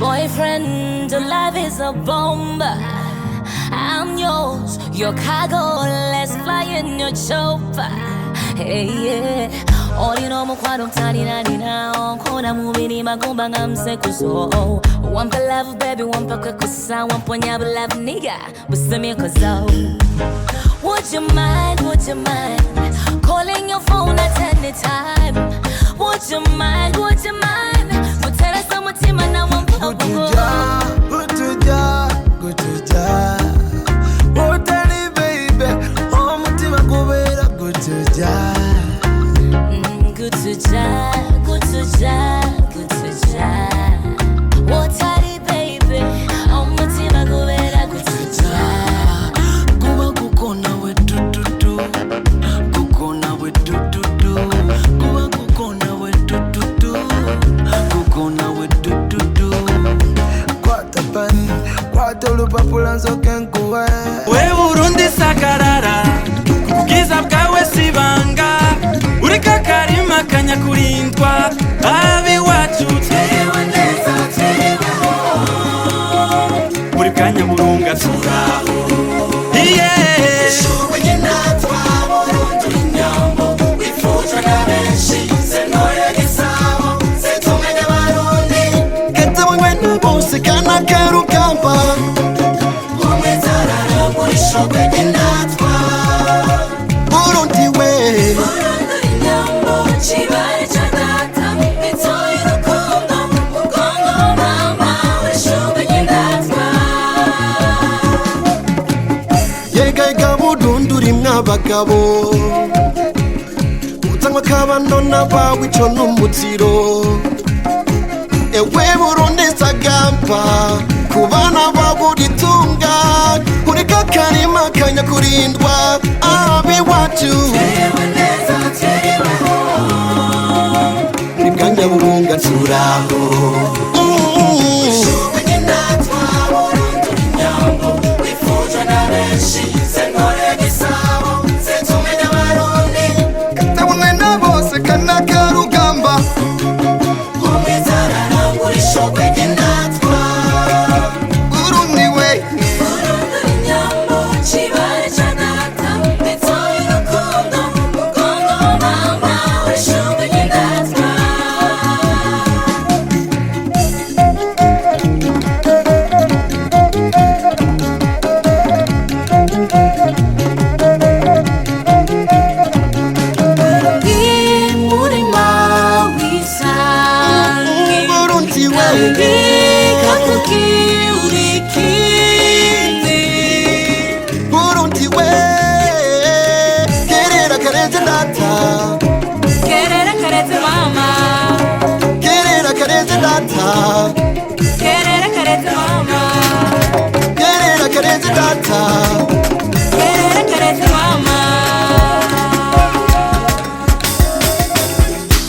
Boyfriend, love is a bomb. I'm yours, your cargo. Let's fly in your chopper. Hey yeah. Olino mukwano mtalina nina Kona mubini magumba ngamse kuso Wampa love baby, wampa kwekusa Wampa nyabu love nigga Busame kozo. Would you mind, would you mind Calling your phone at any time? Would you mind, would you mind Mutera sa mutima na wampa Gutuja, gutuja, gutuja Wotani baby Oh mutima kubera gutuja Gutuja, gutuja, gutuja Wotari baby Oh mutima kubera gutuja Kuba kukona we tututu Kukona we tututu Kuba kukona we tututu Kukona we tututu Kwata pan Kwata ulupapula nzoke nkuwe We Burundi sakarara Kukugiza bwawe sibanga Urika karima kanya kurindwa Abi wacu tewe neza teweho Muri kanya burunga turaho Yeah Shuwe genatwa Burundi inyambo Wifujwe na benshi Sentoye gisabo Sentumenye Barundi Kete mwena bose kana kerukamba Umwezarara muri shuwe genatwa Burundi we Chibare cha data, itoye urukundo Mugongo mama, wishume nyendatwa Yega Burundi urimwo abagabo Utanywa kabano n'abawe ico n'umuziro Ewe Burundi sagamba Kubana baburitunga Ureka karima kanya kurindwa Abi wacu Tewe neza teweho Muri kanya burunga turaho Wishume nyendatwa Burundi inyambo Wifujwe na benshi Sentoye gisabo Sentumenye Barundi Kete mwena bose kana karugamba Umwezarara muri shuwe nyendatwa Burundi we Burundi inyambo Chibare cha data, itoye urukundo Mugongo mama, wishume nyendatwa Imurima wisange Burundi we Kakuki urikindi Burundi we Kerera kareze data Kerera kareze mama Kerera kareze data Kerera kareze mama Kerera kareze data Kerera kareze mama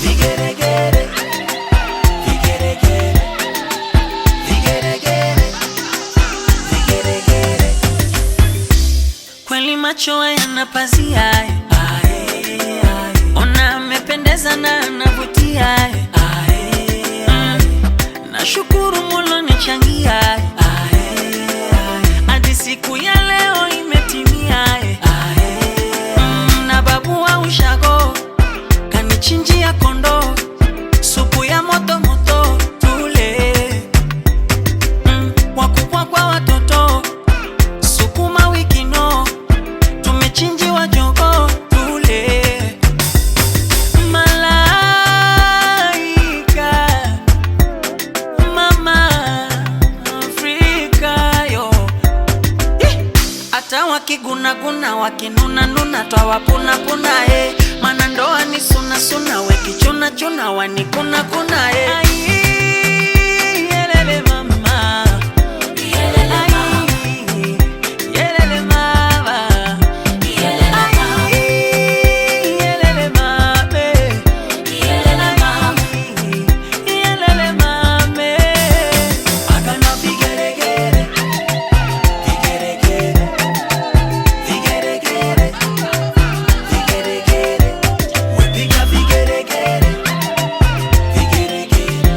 Vigeregere Vigeregere Vigeregere Vigeregere Kweli macho yana pazia Ona amependeza na anavutia Nashukuru Mola nichangia hadi siku ya leo imetimia na babu wa ushago kanichinjia kondo supu ya moto moto tule wakubwa kwa watoto sukuma wikino tumechinjiwa jogo tule malaika mama Afrika yo hata wakigunaguna wakinuna nuna twawapuna puna mana ndoa ni suna suna wekichuna chuna wanikuna kuna yelele mama yelele mama yelele mame yelele mame agana vigeregere vigeregere vigeregere vigeregere wepiga vigeregere vigeregere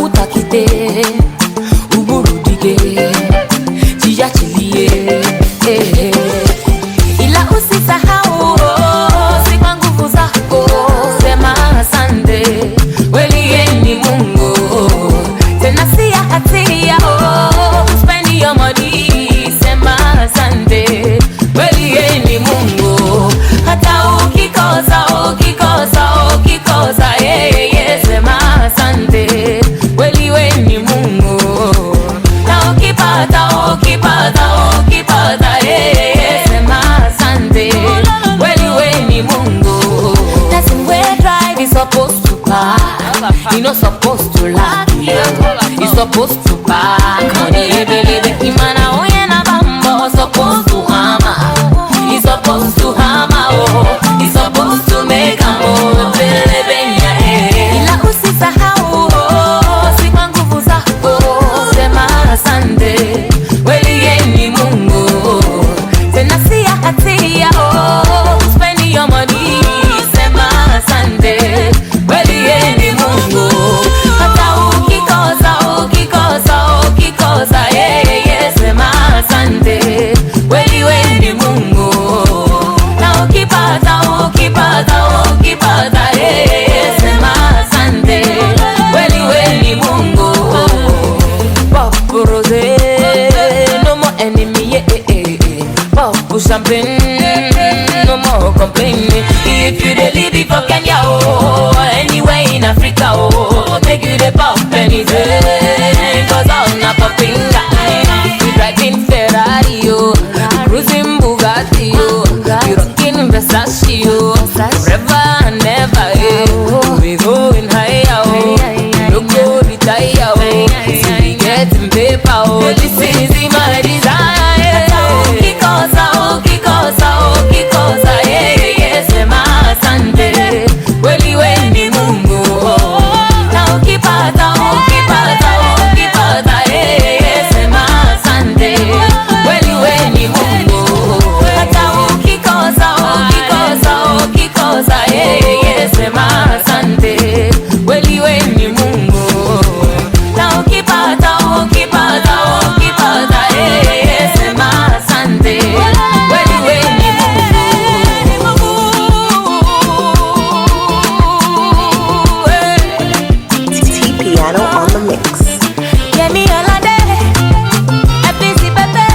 utakite uburudige jiachilie ila usisahau si kwa nguvu zako sema asante kweli yeye ni Mungu tena si hatia spend your money sema asante kweli yeye ni Mungu hata ukikosa yeye sema asante kweli wewe ni Mungu na ukipata yeye sema asante kweli wewe ni Mungu. Doesn't wear drive is supposed to park, you not supposed to laugh, you supposed to park money ebelebe imana oye na bambo supposed to hammer, you supposed to hammer you supposed to make a move ebelebe ila usisahau si kwa nguvu zako sema asante kweli yeye ni Mungu tena si hatia spend your money sema asante kweli yeye ni Mungu hata ukikosa yeye sema asante kweli wewe ni Mungu na ukipata yeye sema asante kweli wewe ni Mungu. Pop rose no more enemy pop champagne no more complaining if you dey live for Kenya anywhere in Africa make you dey pop anything cause I'm not popping you driving Ferrari cruising Bugatti you rocking Versace forever and never we going higher no go retire we getting paper this is my desire ukikosa yeye sema asante kweli wewe ni Mungu na ukipata yeye sema asante kweli wewe ni Mungu hata ukikosa yeye sema asante kweli wewe ni Mungu na ukipata yeye sema asante kweli wewe ni Mungu. T-Piano on the mix. Get me all a day, a busy baby.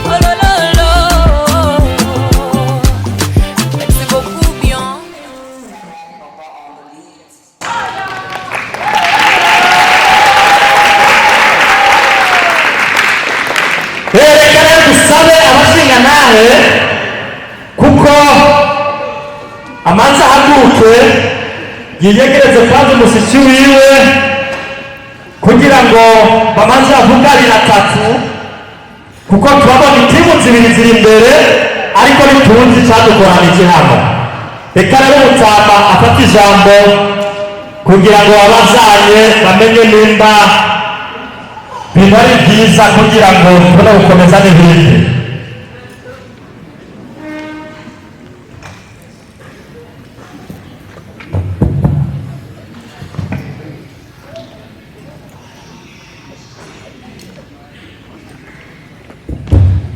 Oh lo lo lo. Merci beaucoup bien. Reka dusabe abashinga nawe kuko amanza ahaguruke yiyegereze kwanza umushyitsi wiwe kugira ngo bamanze bavugane na tatu kuko turabona itimu zibiri ziri imbere ariko ntitunzi icyadukoranije hano. Reka rero Mutama afata ijambo kugira ngo abazanye bamenye nimba biba ari byiza kugira ngo tubone gukomeza n'ibindi.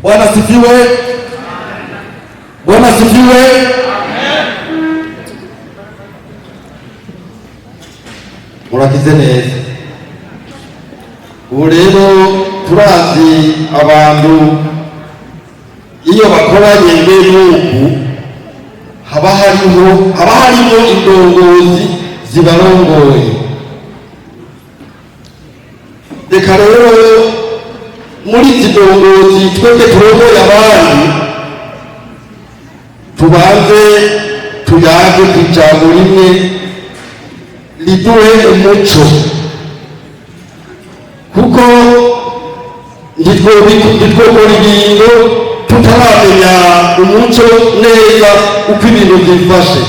Bwana sifiwe. Bwana sifiwe. Murakize neza. Ubu rero turazi abantu iyo bakoranye n'ubu haba harimo indongozi zibarongoye. Reka rero muri izi ndongozi twebwe turongoye abandi tubanze tuyage ku ijambo rimwe riduhe umuco kuko ntitwokora ibintu tutaramenya umuco neza uko ibintu byifashe.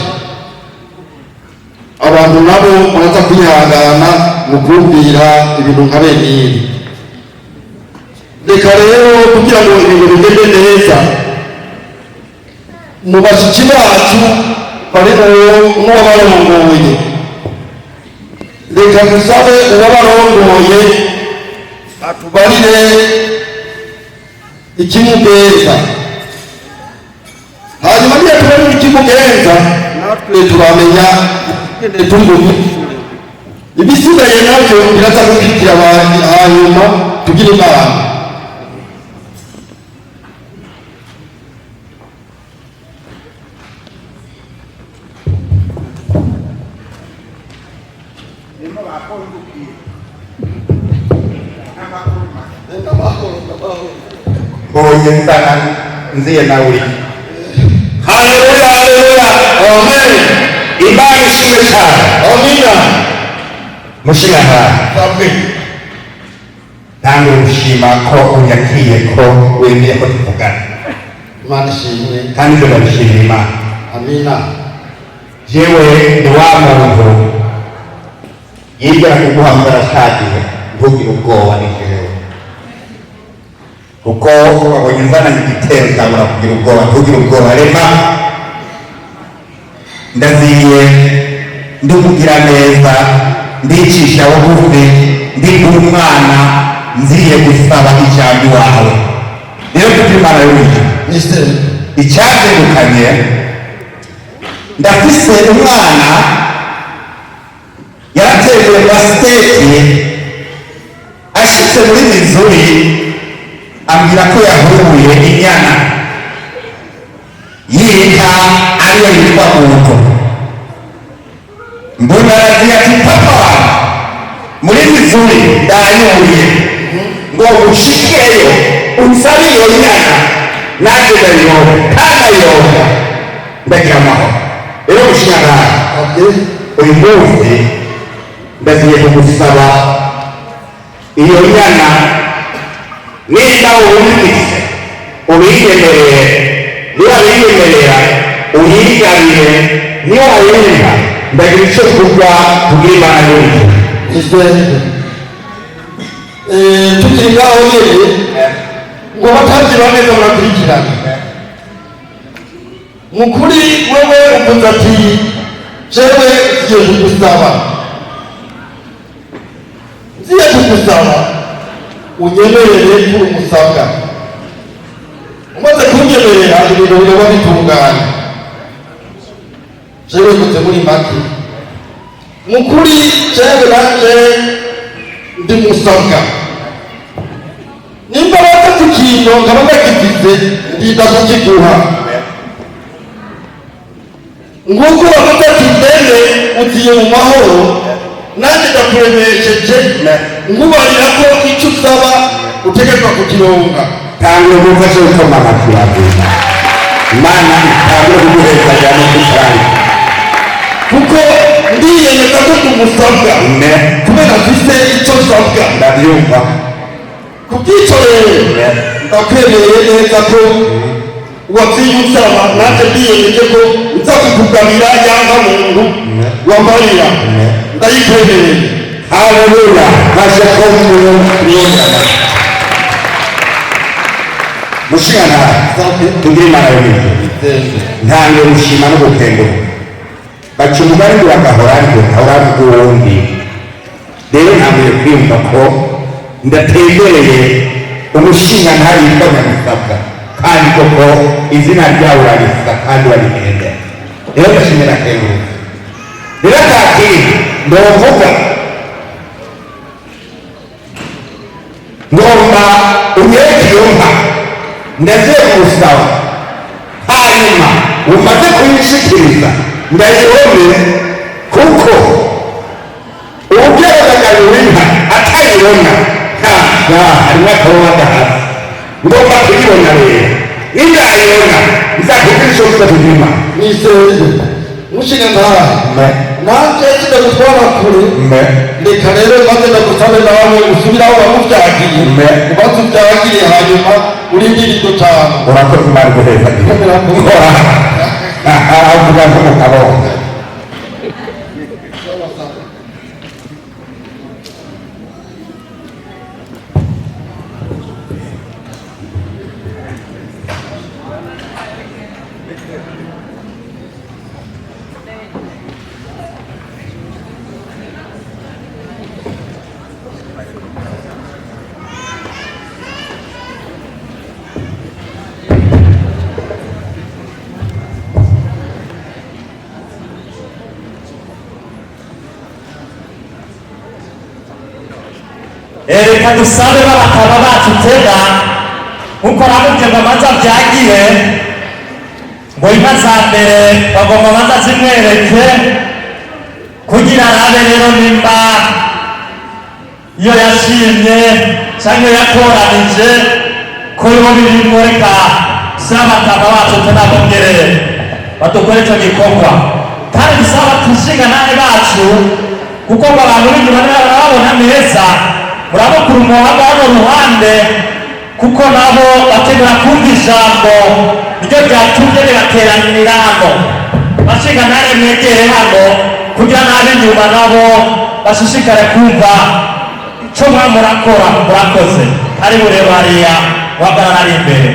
Abantu nabo baraza kwihangana mu kumvira ibintu nka bene ibi. Reka rero kugira ngo ibintu bigende neza mu bashiki bacu bari n'uwabarongoye reka dusabe uwabarongoye atubarire ikimugenza, hanyuma niyo tubarire ikimugenza natwe turamenya ingene tumunyishure. Ibisigaye navyo biraza gukurikira abantu, hanyuma tugire inama. Oye sana nziye nawe. Haleluya, haleluya, amen. Imana ishimwe cyane. Amina. Mushingana Amen. ntange gushima ko unyakiye ko wemeye ko tuvugana Imana ishimwe. kandi ndabishimira Imana. Amina. Jewe ni wa muntu yigera kuguhamagara shagiwe ntugire ubwoba n'ijoro, kuko wabonye nzananye igitero cyabura kugira ubwoba. Ntugire ubwoba rema, ndaziye ndumugira neza, ndicisha bugufi, ndi umwana nziye gusaba ijambo iwawe. Rero kugira Imana y'uburyo icyazengukanye, ndafise umwana yarateye basiteti, ashitse muri Missouri ambwira ko yahuye inyana y'inka ariyo yitwa Muto. Mbona aragira ati papa, muri Missouri ndayuye ngo ushikeyo unsabe iyo nyana nanjye ndayironka kandi ayironka ndagira amahoro. Rero mushingana uyu munsi ndagiye kugusaba iyo nyana, niba uwumvise ubiyemereye, niba biyemerera uyigabire, niba wumva ndagira icyo kuvuga kubwira Imana y'uburyo. Tukiri ngaho nyene ngo batavye bameze barakurikirana. Mukuri wewe uvuze ati jewe ngiye kugusaba, ngiye kugusaba unyemerere kuri umusabwa. Umaze kunyemerera ibintu biba bitungana. Jewe nkoze muri make, mukuri jewe nanje ndi musabwa. Nimba batatu ikintu nkaba ndakigize ndida kukiguha. Nguko wavuze ati mbere ugiye mu mahoro, nanjye ndakuremesheje ngubarira ko icyo usaba utegekwa kukironka. Tangwe mufashe gukoma amashyi yawe. Imana itangwe kuguheza cyane cyane, kuko ndiyemeza ko tumusabwa kubera mfise icyo nsabwa. ndabyumva. Kubw'icyo rero ndakwemereye neza ko wabwiye usaba, nanjye ndiyemeje ko nza kukugabira yanga muntu wamarira. Ndayikwemereye. Haleluya. Maze ko mwiyongana mushingana tugire Imana y'uburyo. Ntange gushima no gukenguruka, baca umugani ngo bagahora ariko ntahora n'uwundi. Rero ntabwo kwiyumva ko ndatembereye umushinga ntari yitwa Nyamusabwa, kandi koko izina ryawe urarisa kandi urarigendera. Rero ndashimira kenguruka. Rero kakiri ndovuga ngomba unyereke iyo nka ndagiye kuwusaba, hanyuma umaze kuyishikiriza ndayibone, kuko ubugeragagariwe inka atayibona harimo akaboba gahasi. Ngomba kuyibona rero, nindayibona nzakubwira icyo kuza kugima. Niseze mushinga ntaha nanjye kidagutwara kure. Reka rero maze ndagusabe nawe usubire aho wamuvyagiye, ubanze uvyagire hanyuma urindire iryo jambo. Urakoze Imana iguheza avuga ngo mukabonga. reka dusabe b'abataba bacu tega nkuko ramubye ngo amanza byagiwe ngo inka za mbere bagomba amanza zimwereke kugira arabe rero nimba iyo yashimye cyangwa yatoranije ko yo birimo reka s'abataba bacu tunabongerere badukore icyo gikorwa kandi dusaba tushinga nawe bacu kuko ngo abantu b'inyuma barababona neza urabukura umuhanga hano ruhande kuko nabo bategura kumva ijambo niryo ryatumye ribateranira hano bashinga nawe mwegere hano kugira n'ab'inyuma nabo bashishikare kumva icyo murakora murakoze ari bureba hariya uhagarara ari imbere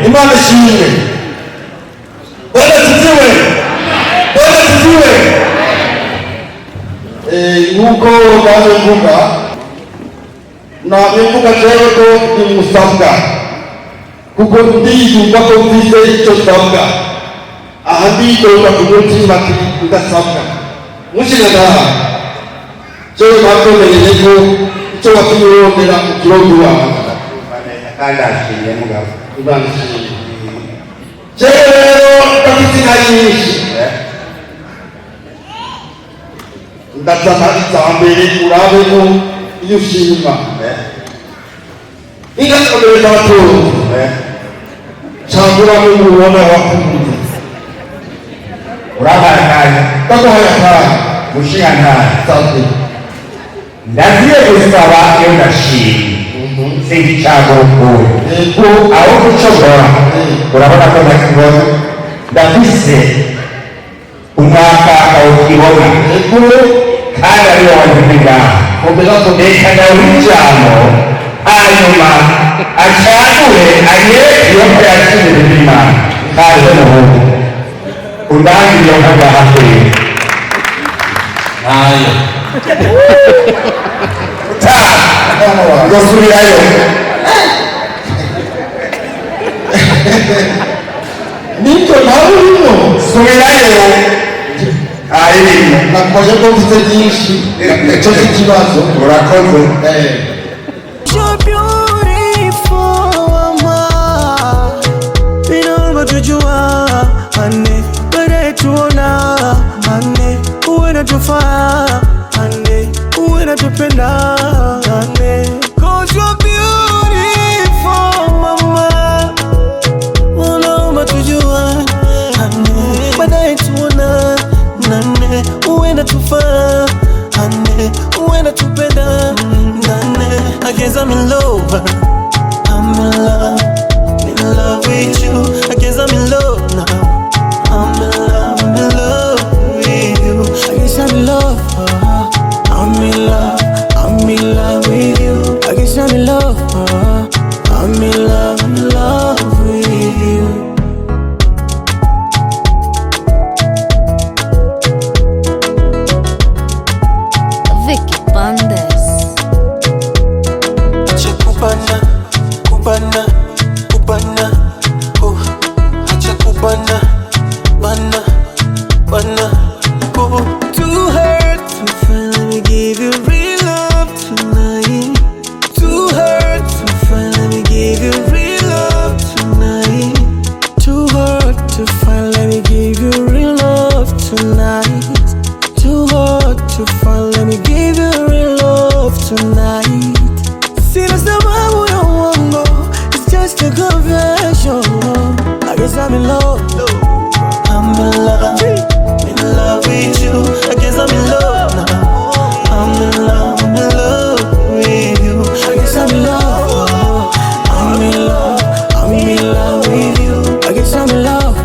Imana ishimwe Bwana tuziwe nk'uko baje mvuga nabivuga rero ko bimusabwa kuko ndiyumva ko mfise icyo nsabwa aha ndidoga ku mutima ndasabwa mushira ngaha jewe bakomereye ko icyo watumye urondera mu kirogo wawe kandi ashimye mugabo Imana ishimwe jewe rero ndafite inka nyinshi ndazana iza mbere urabe ko iyo ushima inka zikomeye z'abatunzi canguramo umubona wakunze urabaye akanya ndaguhaye akanya mushinga ntayo sante ndagiye gusaba iyo ndashimye singicagukuye ego aho gucogora urabona ko ntakibona ndafise umwaka awukibona ego kandi ariwo wandimira reka ndawurijamo hanyuma acagure anyereke iyo ko yashimire n'Imana kandi n'ubundi undangire iyo nkaga hafi nayo ngosubirayo nibyo nawe urimo subirayo nakoze ko mfite byinshi icyo si ikibazo urakoze You're beautiful, ma. Binalba tujua, ane. Bade tuona, ane. Uwe na tufaa, ane. Uwe na tupenda, ane. 'Cause you're beautiful, mama. Binalba tujua, ane. Bade tuona, ane. Uwe na tufaa, ane. Uwe na tupenda, ane. I guess I'm in love. I'm in love with you. I guess I'm in love now. I'm in love with you. I guess I'm in love. I'm in love with you. I guess I'm in love. I'm in love with you. Vicky Bandes. Kubana, kubana, kubana, oh, acha kubana, bana, bana, oh. Too hurt to finally give you real love tonight. Too hurt to finally give you real love tonight. Too hard to finally give you real love tonight. Too hard to finally give you real love tonight. Sina sababu ya uongo, it's just a confession. I guess I'm in love. I'm in love with you. I guess I'm in love now. I'm in love with you. I guess I'm in love. I'm in love with you. I guess I'm in love.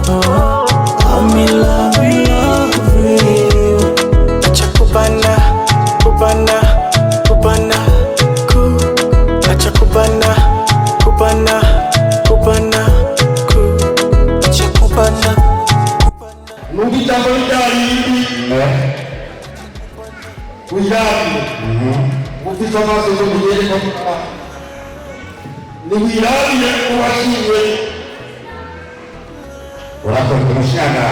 I'm in love with you. Acha kubana, kubana, kubana, acha kubana, kubana, kubana, acha kubana, kubana. numva ijambo ryarindi uyirabire ufite amaso yo kuyereka niwirabire uwashimwe urakoze mushinga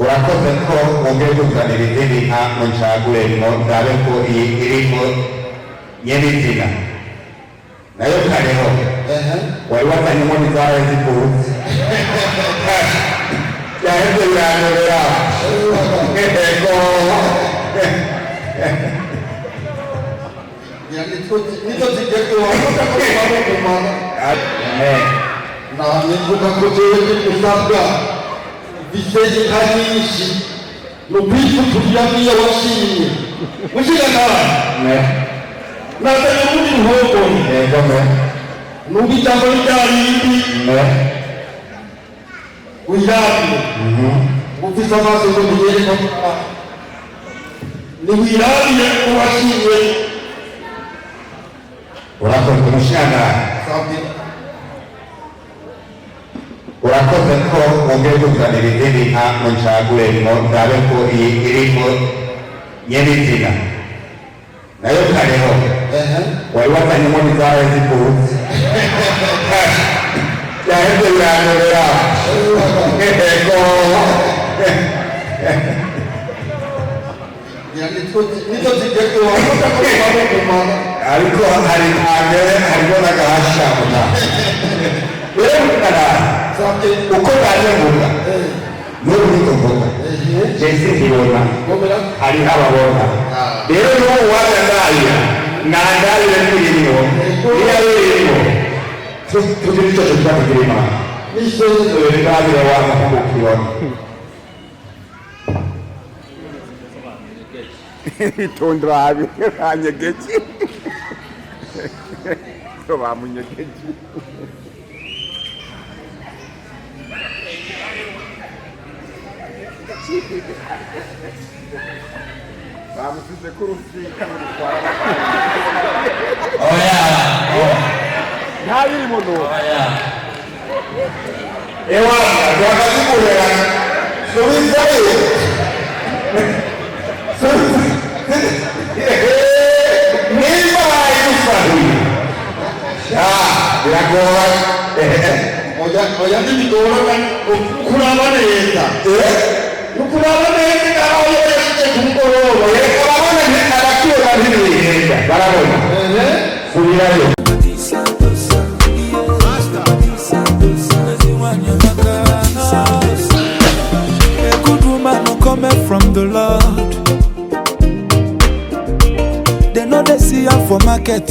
urakoze ko wongeye kuzanira izindi nka mu ncaguremo ndabe ko iyi irimo nyirizina nayo kareho wari wazanyemo n'izara zivutse yaheze biranobera ego niko zigezweho namwe mvuga ko jewe usabwa biseye inka nyinshi ni ukwifuturira n'iyo washimye mushigantara nazanye ubundi ruhongore nubwo ijambo ryarindi wirabire ufise amaso ngo niyereka niwirabire uwashimye urakoze umushana urakoze ko wongeye kuzanira izindi nka mu ncaguremo ndabe ko iyi irimo nyirizina nayo kareho wari wazanyemo n'izara zivutse yaheze biranobera ego niko zigezweho ariko hari ntambere harimo n'agahasha rero mukara uko baje mvuga n'ubu niko mvuga jesi ntibona hariho ababona rero n'ubu waje ndahira nandahire n'ibirimo niyo birimo tugira icyo tuba tugira imana n'isozore ndahire waza kukubona Itondrabi anyegeje to bamunyegeje bamusize kurusika n'urutwara oya ntabiri muno oya ewa wakazikulela subizaye nimba ayusahi biragoba oya ntibigora kuraba neza nukuraba neza ngaho yashyize ku mugoroba reka babone abacyura ntibihenda barabona subirayo A good woman no coming from the Lord. They know they see her for market.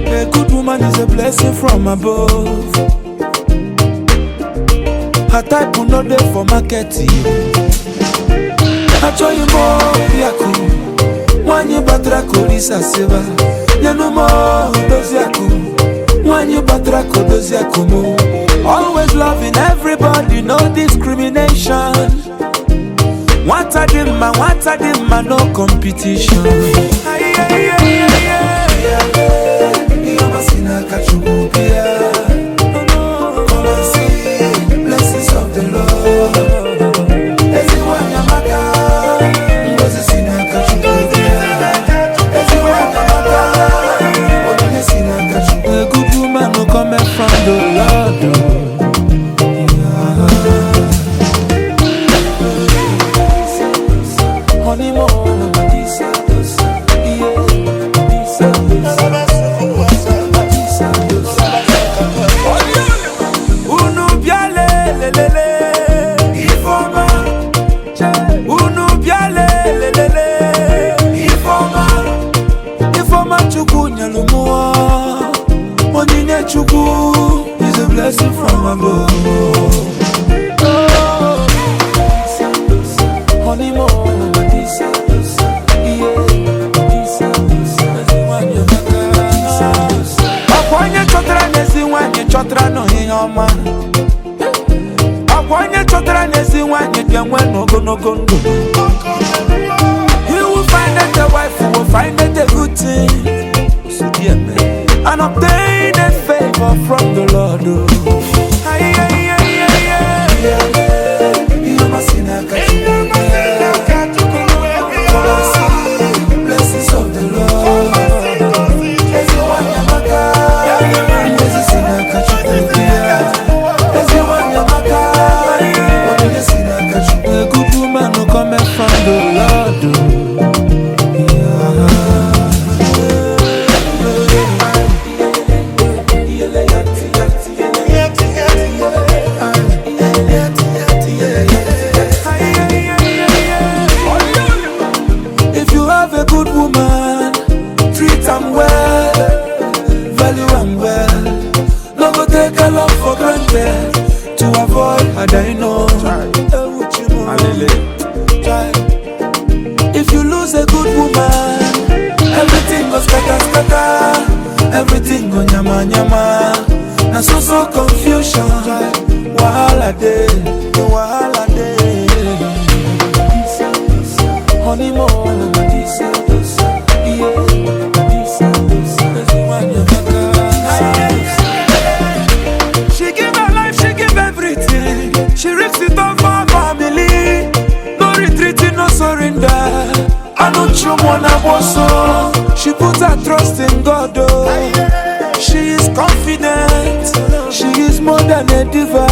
A good woman is a blessing from above. Her type will not there for market. I show you more, Yaku. When you batra kolisa seva, you know more, those Yaku. When you batra those Yakumo. Always loving everybody, no discrimination. What a dimma, no competition. Come and see blessings of the Lord. Everyone Yamaka, a good woman no come from the Lord. Chuku is a blessing from above. Honeymoon, Akwanye chotra nesi wanye chotra no hiyoma. Akwanye chotra nesi wanye kenwe no gono. You will find that the wife will find that a good thing. So dear man. And obtain a favor from the Lord. Blessings of the Lord. Everyone am well, value am well. No go take a love for granted to avoid had I know. If you lose a good woman, everything goes scatter. Everything go nyama nyama. Na so confusion. Wahala day. Honeymoon. She give her life, she give everything. She risks it all for her family. No retreating, no surrender. I don't show one also. She put her trust in God. Oh. She is confident. She is more than a diva.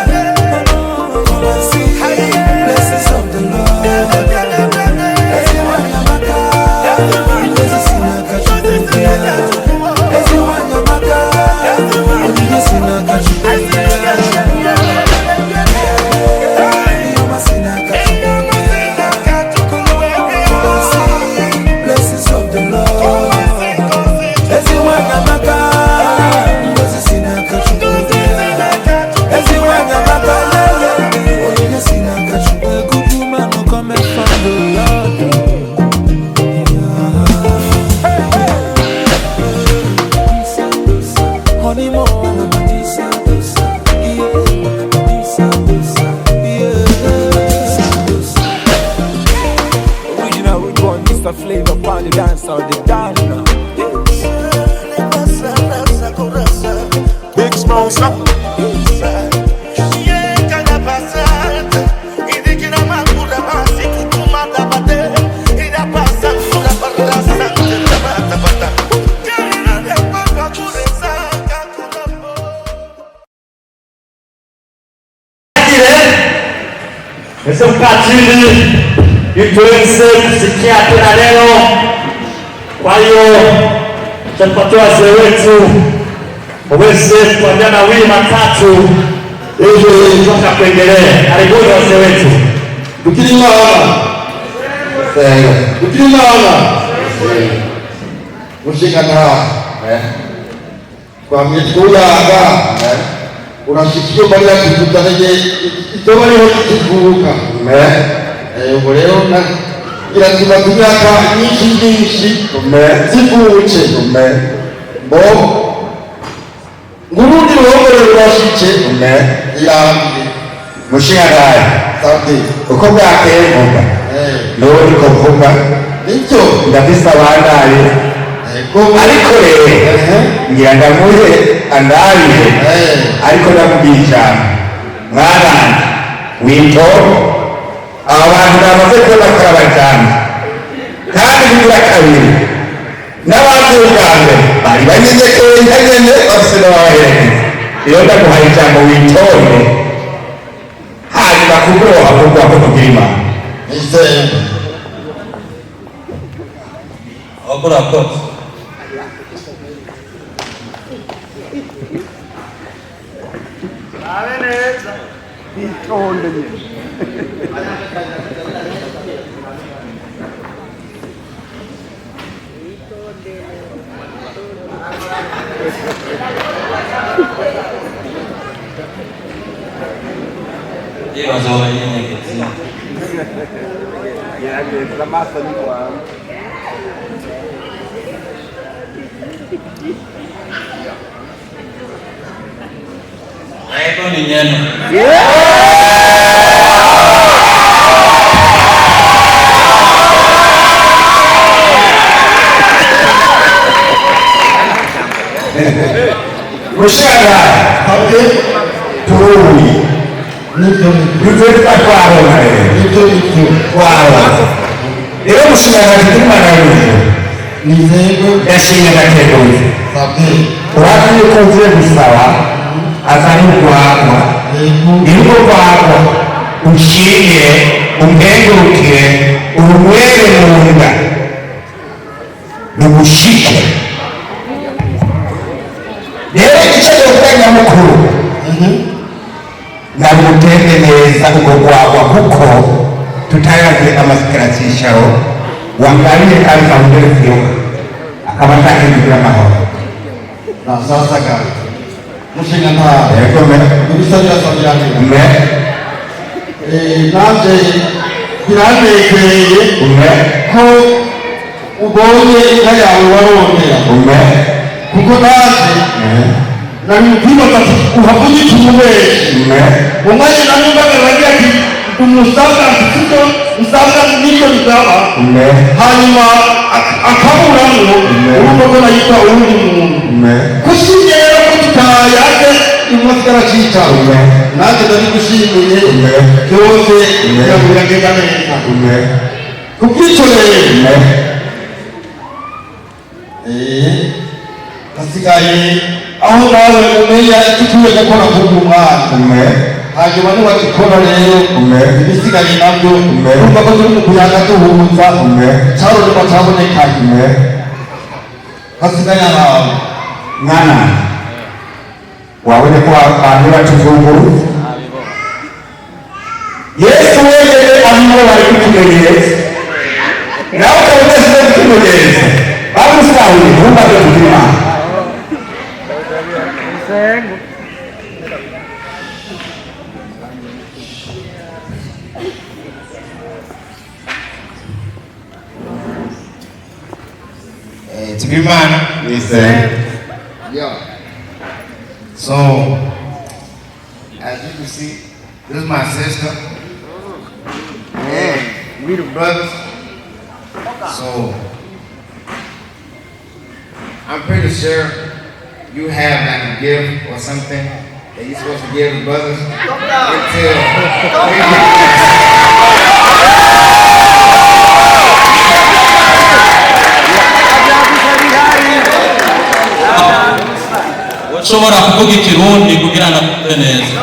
Come and see blessings of the Lord. Flavor on the dance or the dance now. Big smoke up. Esse é um cadinho influencer kusikia tena leo. Kwa hiyo tutapatiwa wazee wetu waweze kuambia mawili matatu ili tuka kuendelea. Karibuni wazee wetu. Ukimana mushikana kwa mituya anga unashikiyo bali ya kututaneje itobali hotukuruka ubu rero iraziba imyaka nyinshi zivuce bo ngurundi ruhongore rurashike irangiye mushinganaye uko bwakeye mvuga nuri ko mvuga nicyo ndafise abandaye ariko rero ngira ndamuhe andaye ariko ndamubwira ijambo mwana witoro abantu bamaze kubona ko abajyana kandi bibura kabiri n'abandi bwa mbere bari banyenyekeye nyine bafise n'abahereza rero ndaguhaye ijambo witore hanyuma kuguroha kuguha ko tugira imana Obrigado. Gerageza massa di qua. Ecco Nignano. Mushara, okay, Tui. Nitoi tak kuaro hari. Nitoi kuaro. Dia mushara di mana ni? Nitoi dashinya tak kebun. Tapi orang yang kerja di sawah, asalnya kuaro. Ibu kuaro, usianya, umbenguke, umwele munda, nubushike. Dia icyo yokanya mukuru namutengeneza ubwo kwagwa kuko tutayaze amasikara cyisharo wangaliye kandi kaongere kiyoka akabataka kugira mahoro na sasa gari mushinga nta yego me ibisabira sabira me nanje biranezereye ko ubonye inka yawe warondera kuko naje nari kwibaza ati uhavuye ikimubeshyi umwanya nari mbaga bagira ati umusabwa mfite usabwa n'ibyo bizaba hanyuma akaburamwo urumva ko nayita uwundi muntu kushimye rero ko tutayaje imusigara cyicaro nanjye ndabigushimiye byose biragenda neza kubw'icyo rero hasigaye aho nawe umenya icyo ukwiye gukora kuri uyu mwana hanyuma niwagikora rero ibisigaye nabyo urumva ko turi mu kuyaga duhuza cyarurema cyabonekanye hasigaye ahawe mwana wabone ko abantu batuvunguru Yesu wenyine amwe bari kutumenyereza nawe ukaba udashyize kutumenyereza bamusahuriye ntumbaze kugira imana Tubimana. Listen. Yeah. So, as you can see, this is my sister. And we the brothers. So, I'm pretty sure you have like a gift or something that you're supposed to give the brothers ushobora kuvuga ikirundi kugira ngo akube neza.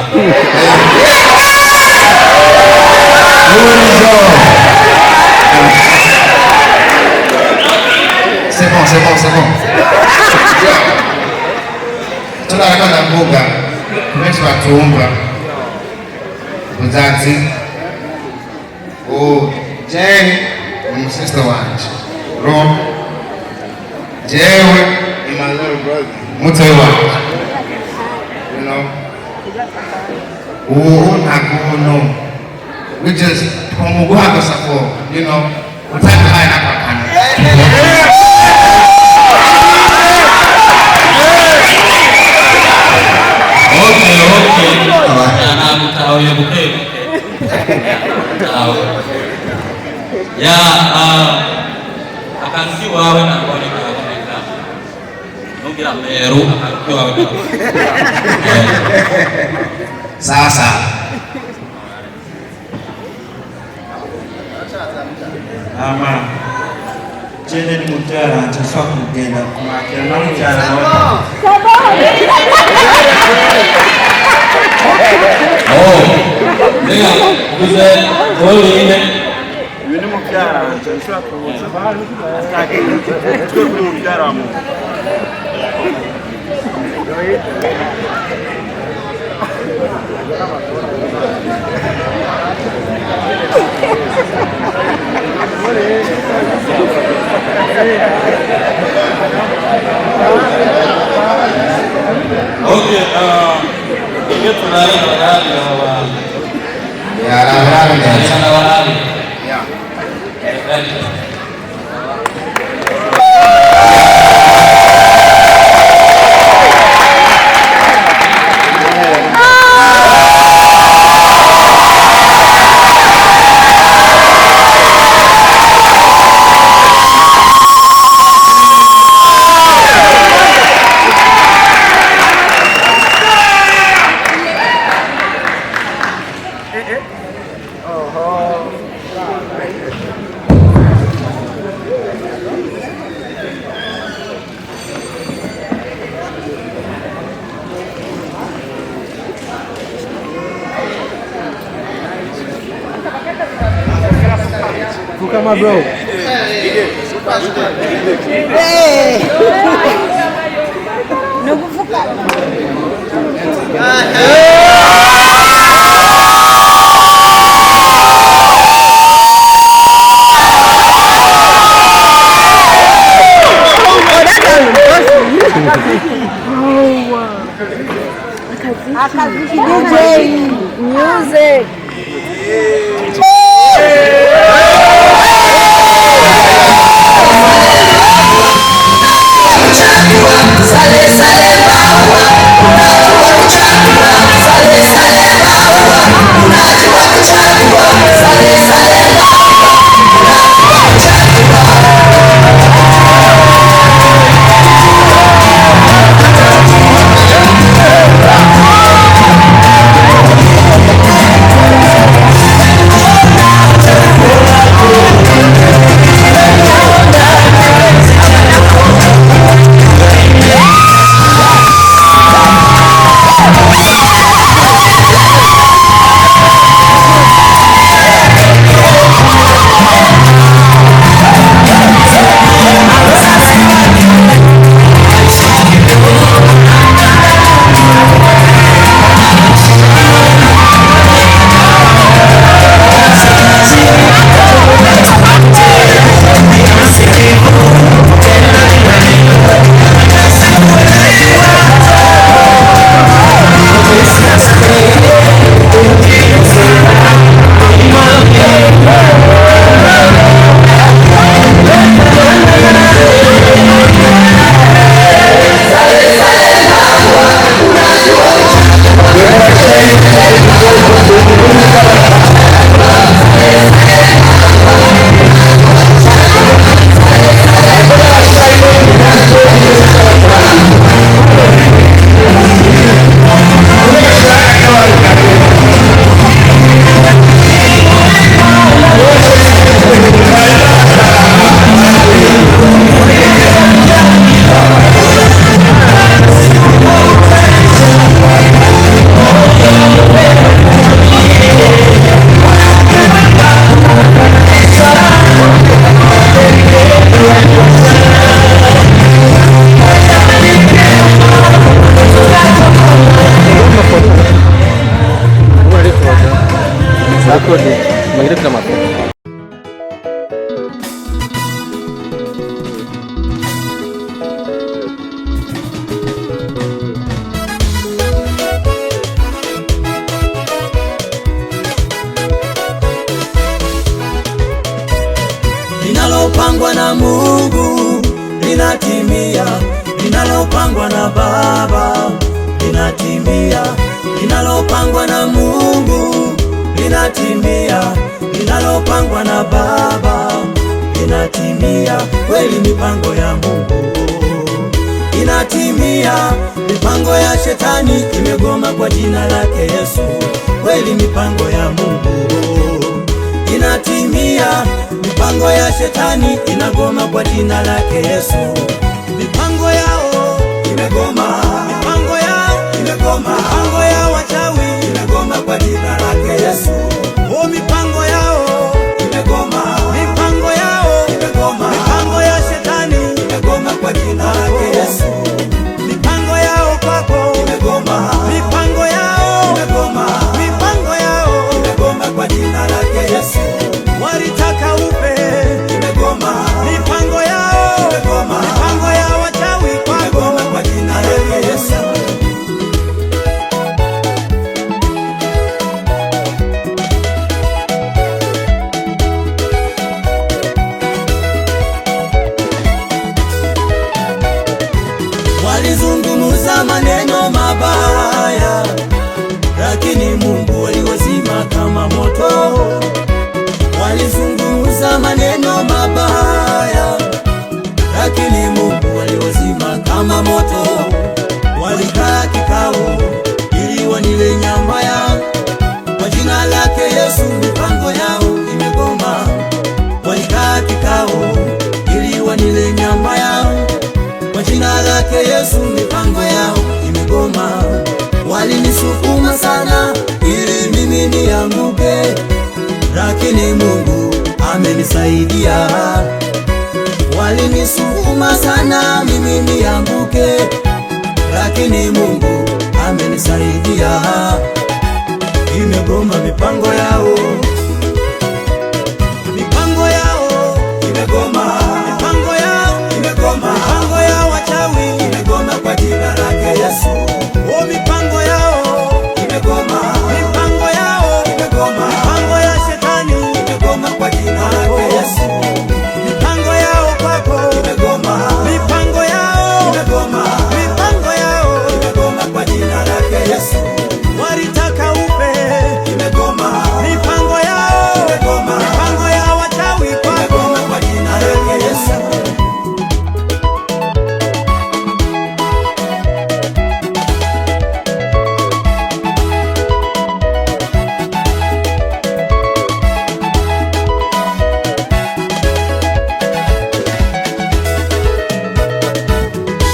C'est bon. Tunataka na mbuga kumesha tuumba mzazi Jane ni sister wanje Ron Jewe is my little brother Mutewa you know nakuno we just kumugwaga safo you know utaka haya na pakana ya akanzi wawe nabone kaboneka nugira meru akanzi wawe sasa ama jene ni mutara nchaswa kugenda kumakira na mutara nega kuze wewe Yuni mukyara nchaswa kuza atake turi mukyara mu okay ini tunari barali ya barali ya Come on, bro. Hey! No kufuka. makofi. Linalopangwa na Mungu linatimia, linalopangwa na Baba linatimia, linalopangwa na Mungu linatimia, linalopangwa na Baba linatimia. Kweli mipango ya Mungu inatimia, mipango ya shetani imegoma kwa jina lake Yesu. Kweli mipango ya Mungu inatimia, mipango ya shetani inagoma kwa jina lake Yesu. Mipango yao imegoma, mipango yao imegoma, mipango ya wachawi imegoma kwa jina lake Yesu. Oh, mipango yao imegoma, mipango yao imegoma, mipango ya shetani imegoma kwa jina lake Yesu. Mipango yao kwako imegoma, mipango yao imegoma, mipango yao imegoma kwa jina lake Yesu. Walitaka upe imegoma, mipango yao imegoma, mipango ya wachawi kwako kwa jina lake Yesu. Walizungumza maneno mabaya, lakini Mungu aliwazima kama moto. Walizungumza maneno mabaya, lakini Mungu aliwazima kama moto. Walikaa kikao ili wanile nyama ya kwa jina lake Yesu, mipango yao imegoma. Walikaa kikao ili wanile nyama ya kwa jina lake Yesu, mipango yao imegoma. Walinisukuma sana ili mimi nianguke, lakini Mungu amenisaidia. Walinisukuma sana mimi nianguke, lakini Mungu amenisaidia. Imegoma mipango yao, mipango yao imegoma, mipango yao imegoma, mipango ya wachawi imegoma kwa jina lake Yesu. Oh, mipango yao imegoma, mipango yao imegoma, mipango ya shetani imegoma kwa jina lake Yesu. Mipango yao kwako imegoma, mipango yao imegoma, mipango yao imegoma kwa jina lake Yesu. Walitaka upe imegoma, mipango yao imegoma, mipango ya wachawi kwako kwa jina lake Yesu.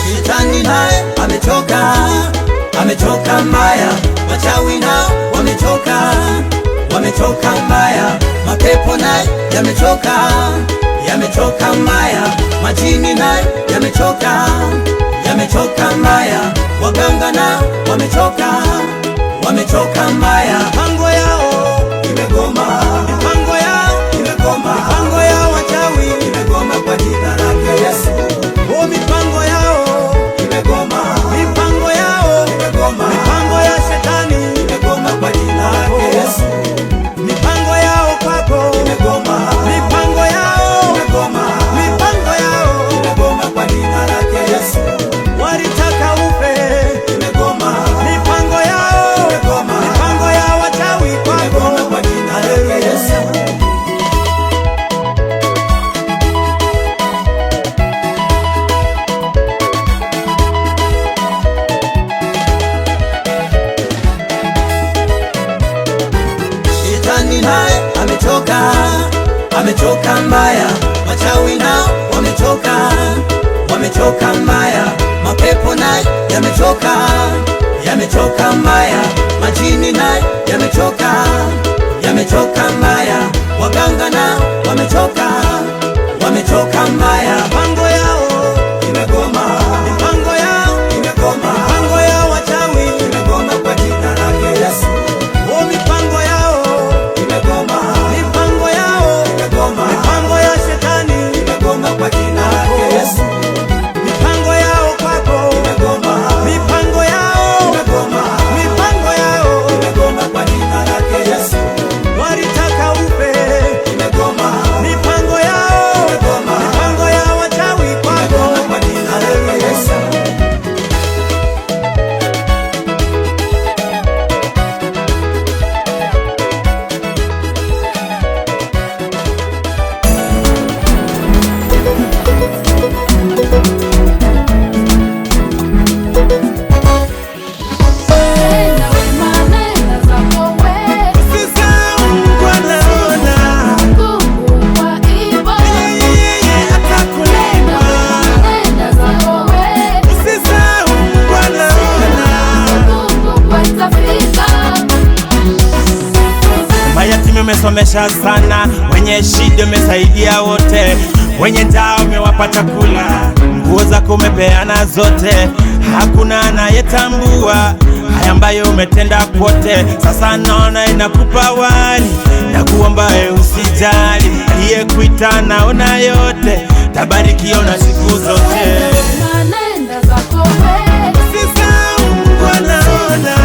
Shetani naye amechoka, amechoka mbaya. Wachawi nao wamechoka, wamechoka mbaya. Mapepo naye yamechoka, yamechoka mbaya. Majini naye yamechoka, yamechoka mbaya. Waganga nao wamechoka, wamechoka mbaya. Mipango yao imegoma, mipango yao imegoma, mipango ya wachawi imegoma kwa jina lake Yesu. Oh, mipango yao imegoma, mipango yao imegoma, mipango ya shetani imegoma kwa jina lake Yesu. Mipango yao kwako imegoma, mipango yao imegoma, mipango yao imegoma kwa jina lake Yesu. Walitaka upe imegoma, mipango yao imegoma, mipango ya wachawi kwako kwa jina lake Yesu. Shetani naye amechoka, amechoka mbaya. Wachawi nao wamechoka, wamechoka mbaya. Mapepo naye yamechoka, yamechoka mbaya. Majini naye yamechoka, yamechoka mbaya. Waganga nao wamechoka, wamechoka mbaya. Mipango yao imegoma, mipango yao imegoma, mipango ya wachawi imegoma kwa jina lake Yesu. Oh, mipango yao imegoma, mipango yao umesomesha sana, wenye shida umesaidia wote, wenye njaa umewapa chakula, nguo zako umepeana zote, hakuna anayetambua haya ambayo umetenda kwote. Sasa naona inakupa wali na kuomba usijali, aliyekuita naona yote, tabarikiwa na siku zote. Nenda zako wewe, usisahau Mungu anaona.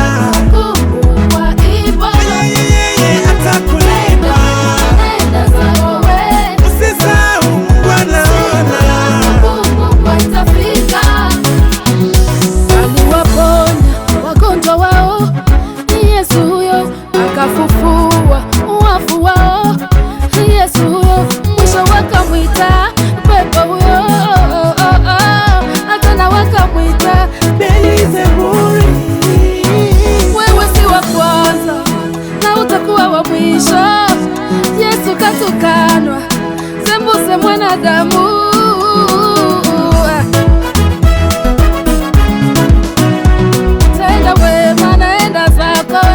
Akafufua wafu wao, Yesu huyo, mwisho wakamwita pepo huyo, akana wakamwita Beelzebuli. Wewe si wa kwanza na utakuwa wa mwisho. Yesu katukanwa sembuse mwanadamu. Tenda wema, naenda zako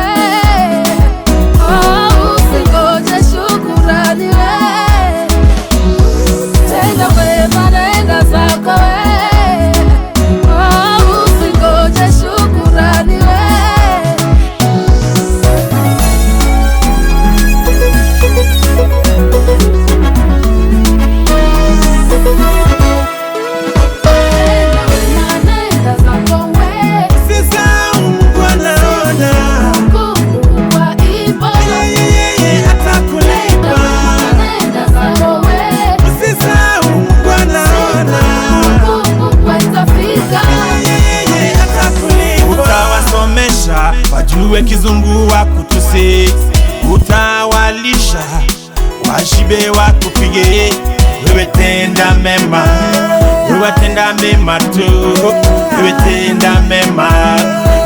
wajue kizungu wa kutusi, utawalisha washibe wakupige. Wewe tenda mema, wewe tenda mema tu, wewe tenda mema,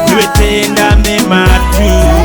wewe tenda mema tu.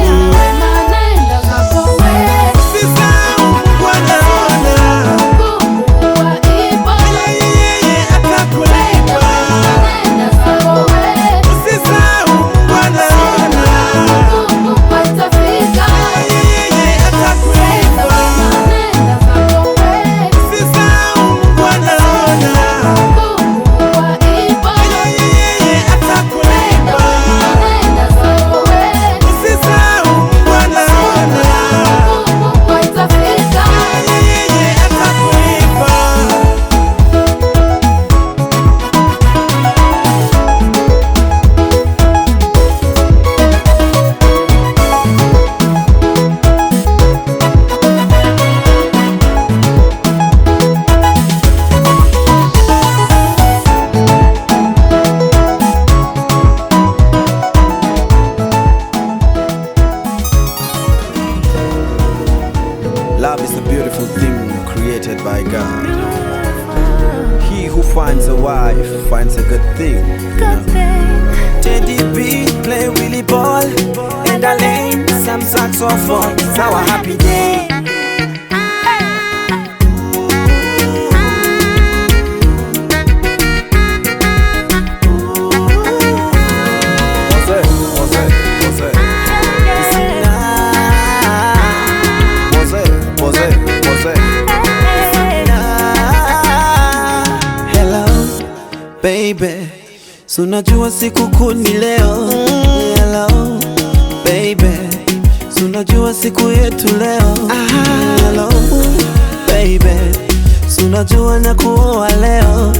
Love is a beautiful thing created by God. He who finds a wife finds a good thing. Teddy B play Willie ball and Alain some saxophone. It's our happy day. Baby, so unajua siku kuu ni leo. Hello, baby, so unajua siku yetu leo. Hello, baby, so unajua na kuoa leo.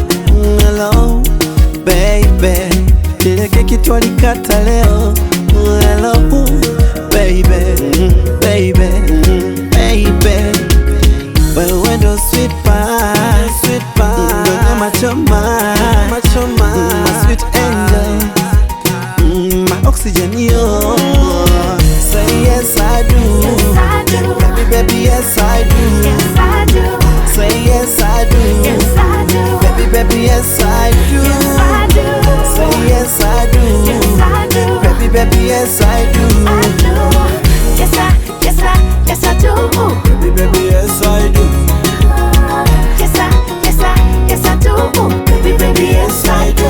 Hello, baby, ile keki twalikata leo. Hello, baby, baby, baby, wewe ndo sweet pie, sweet pie, machoma, machoma, my sweet angel, my oxygen, yo. Say yes I do, yes, I do. Baby, baby, yes I do, yes, I do. Say yes I do, yes, I do. Baby, baby, yes I do, yes, I do. Say yes I do, yes, I do. Baby, baby, yes I do, I do. Yes I, yes I, yes I do. Baby, baby, yes I do. Yes I, yes I, yes I do. Baby, baby, yes I do.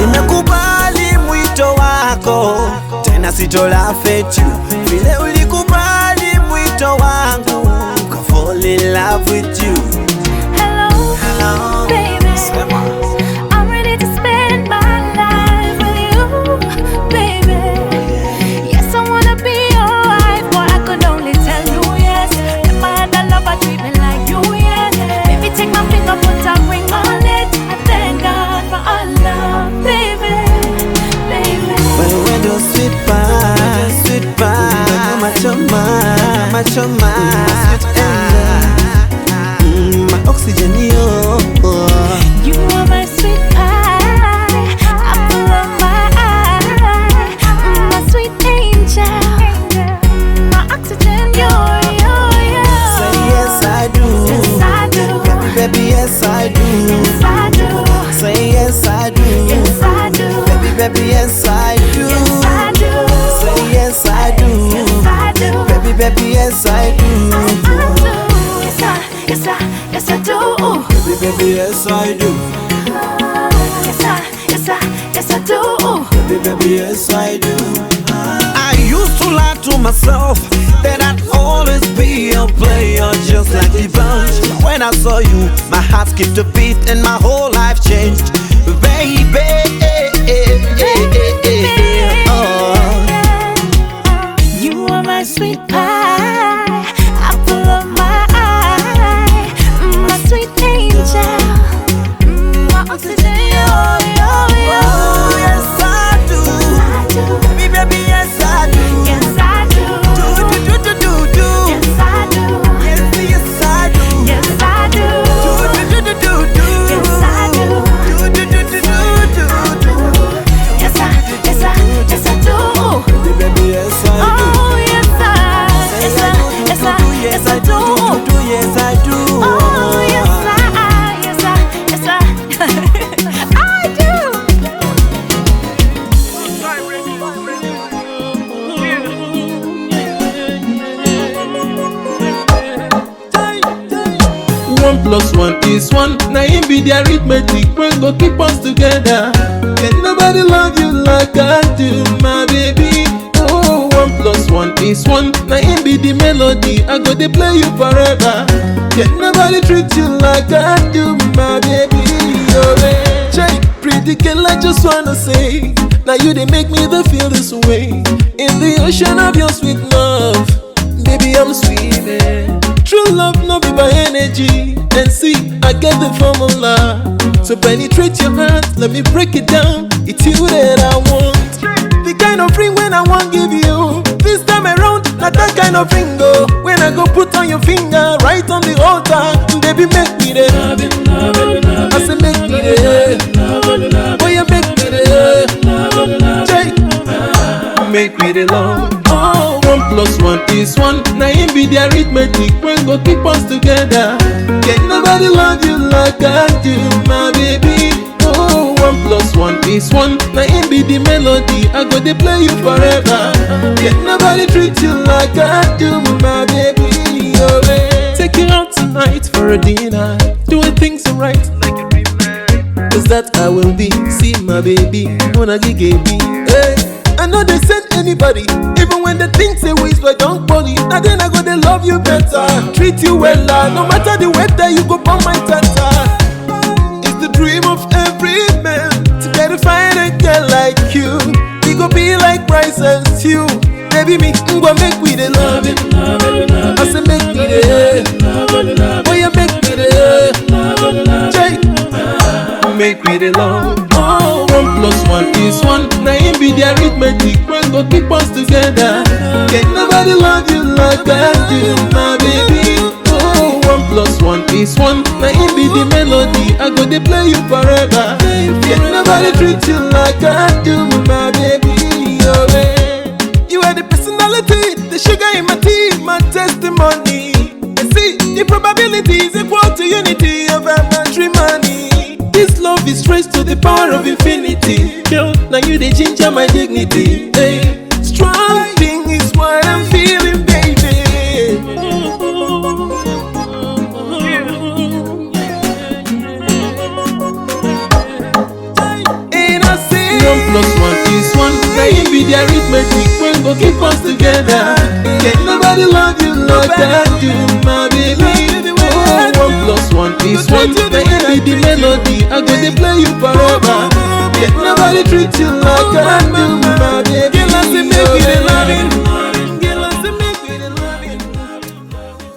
Nimekubali mwito wako, tena sitola fetu. Vile ulikubali mwito wangu, in love with you. Hello, baby. I'm ready to spend my life with you, baby. Yes, I wanna be your wife, but I could only tell you yes. If I had a lover, treat me like you, yes. Baby, take my finger, put a ring on it. I thank God for our love, baby, baby. Well, when those sweet pie, macho man, sweet my oxygen, you are my sweet pie, apple of my eye, my sweet angel, my oxygen, you're. Say yes I do, yes I do, baby yes I do, yes I do. Say yes I do, yes I do, baby yes I do, yes I do. Say yes I do, yes I do, baby yes I do, yes I do, baby yes I do, yes I do, baby yes I do. I used to lie to myself that I'd always be a player just like the bunch. When I saw you, my heart skipped a beat and my whole life changed, baby. You are my sweet pie, apple of my eye, my sweet angel, my oxygen, Yes I do, baby yes I do, yes I do, do. yes I do, Yes I do, yes I do, do. yes I do, yes I do, baby yes I do. oh yes I do, Yes I do. oh yes I do. One plus one is one. Now him be the arithmetic when go keep us together. Can nobody love you like I do, my baby? Oh, 1 plus 1 is 1. Now him be the melody. I go to play you forever. Can nobody treat you like I do, my baby? Oh, hey. Pretty girl, I just wanna say, now you they make me the feel this way. In the ocean of your sweet love, baby I'm swimming. True love no be by energy. And see, I get the formula. So penetrate your heart, let me break it down. It's you that I want. The kind of ring when I want give you. This time around, not that kind of ring go. When I go put on your finger, right on the altar. Baby make me there. I say make me there. Oh you make me there. Make me the love. Oh, 1 plus 1 is 1. Now him be the arithmetic when go keep us together. Can nobody love you like I do, my baby? Oh, 1 plus 1 is 1. Now him be the melody. I go to play you forever. Can nobody treat you like I do, my baby? Oh, hey. Take you out tonight for a dinner. Doing things right like a dream man. Cause that I will be. See my baby, wanna get me. Hey. I know they send anybody, even when they think say waste but don't body. Now then I go they love you better, treat you well, no matter the weather you go burn my tata. It's the dream of every man to get a fine girl like you. We go be like rice and stew. Baby me, go make we the love it. I say make me the, oh you make me the, make me the love. Oh, 1 plus 1 is 1. Now him be the arithmetic when go keep us together. Can nobody love you like I do, my baby? Oh, 1 plus 1 is 1. Now him be the melody. I go to play you forever. Can nobody treat you like I do, my baby? Oh, hey. You are the personality, the sugar in my tea, my testimony. And see, the probability is equal to unity of our matrimony. This love is raised to the power of infinity. Girl, now you the ginger my dignity. Hey, strong thing is what I'm feeling, baby. And I say 1 plus 1 is 1. Now you be the arithmetic when go keep us together. Can nobody love you like I do, my baby? they play you forever. Yet nobody treat you like I do, my baby. Girl, I say make we dey loving. Girl, I say make we dey loving.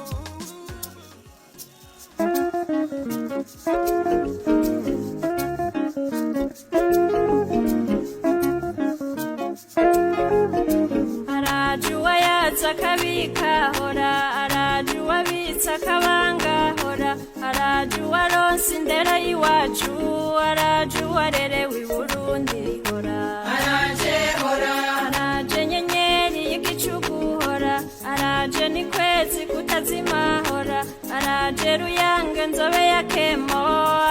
Arajua yatsa kabika hora, arajua bitsa kabanga hora, arajua ronsi ndera iwacu, arajua rerewe i Burundi hora. Araje hora, araje nyenyeri y'igicugu hora, araje ni kwezi kutazima hora, araje ruyange nzobe ya kemo,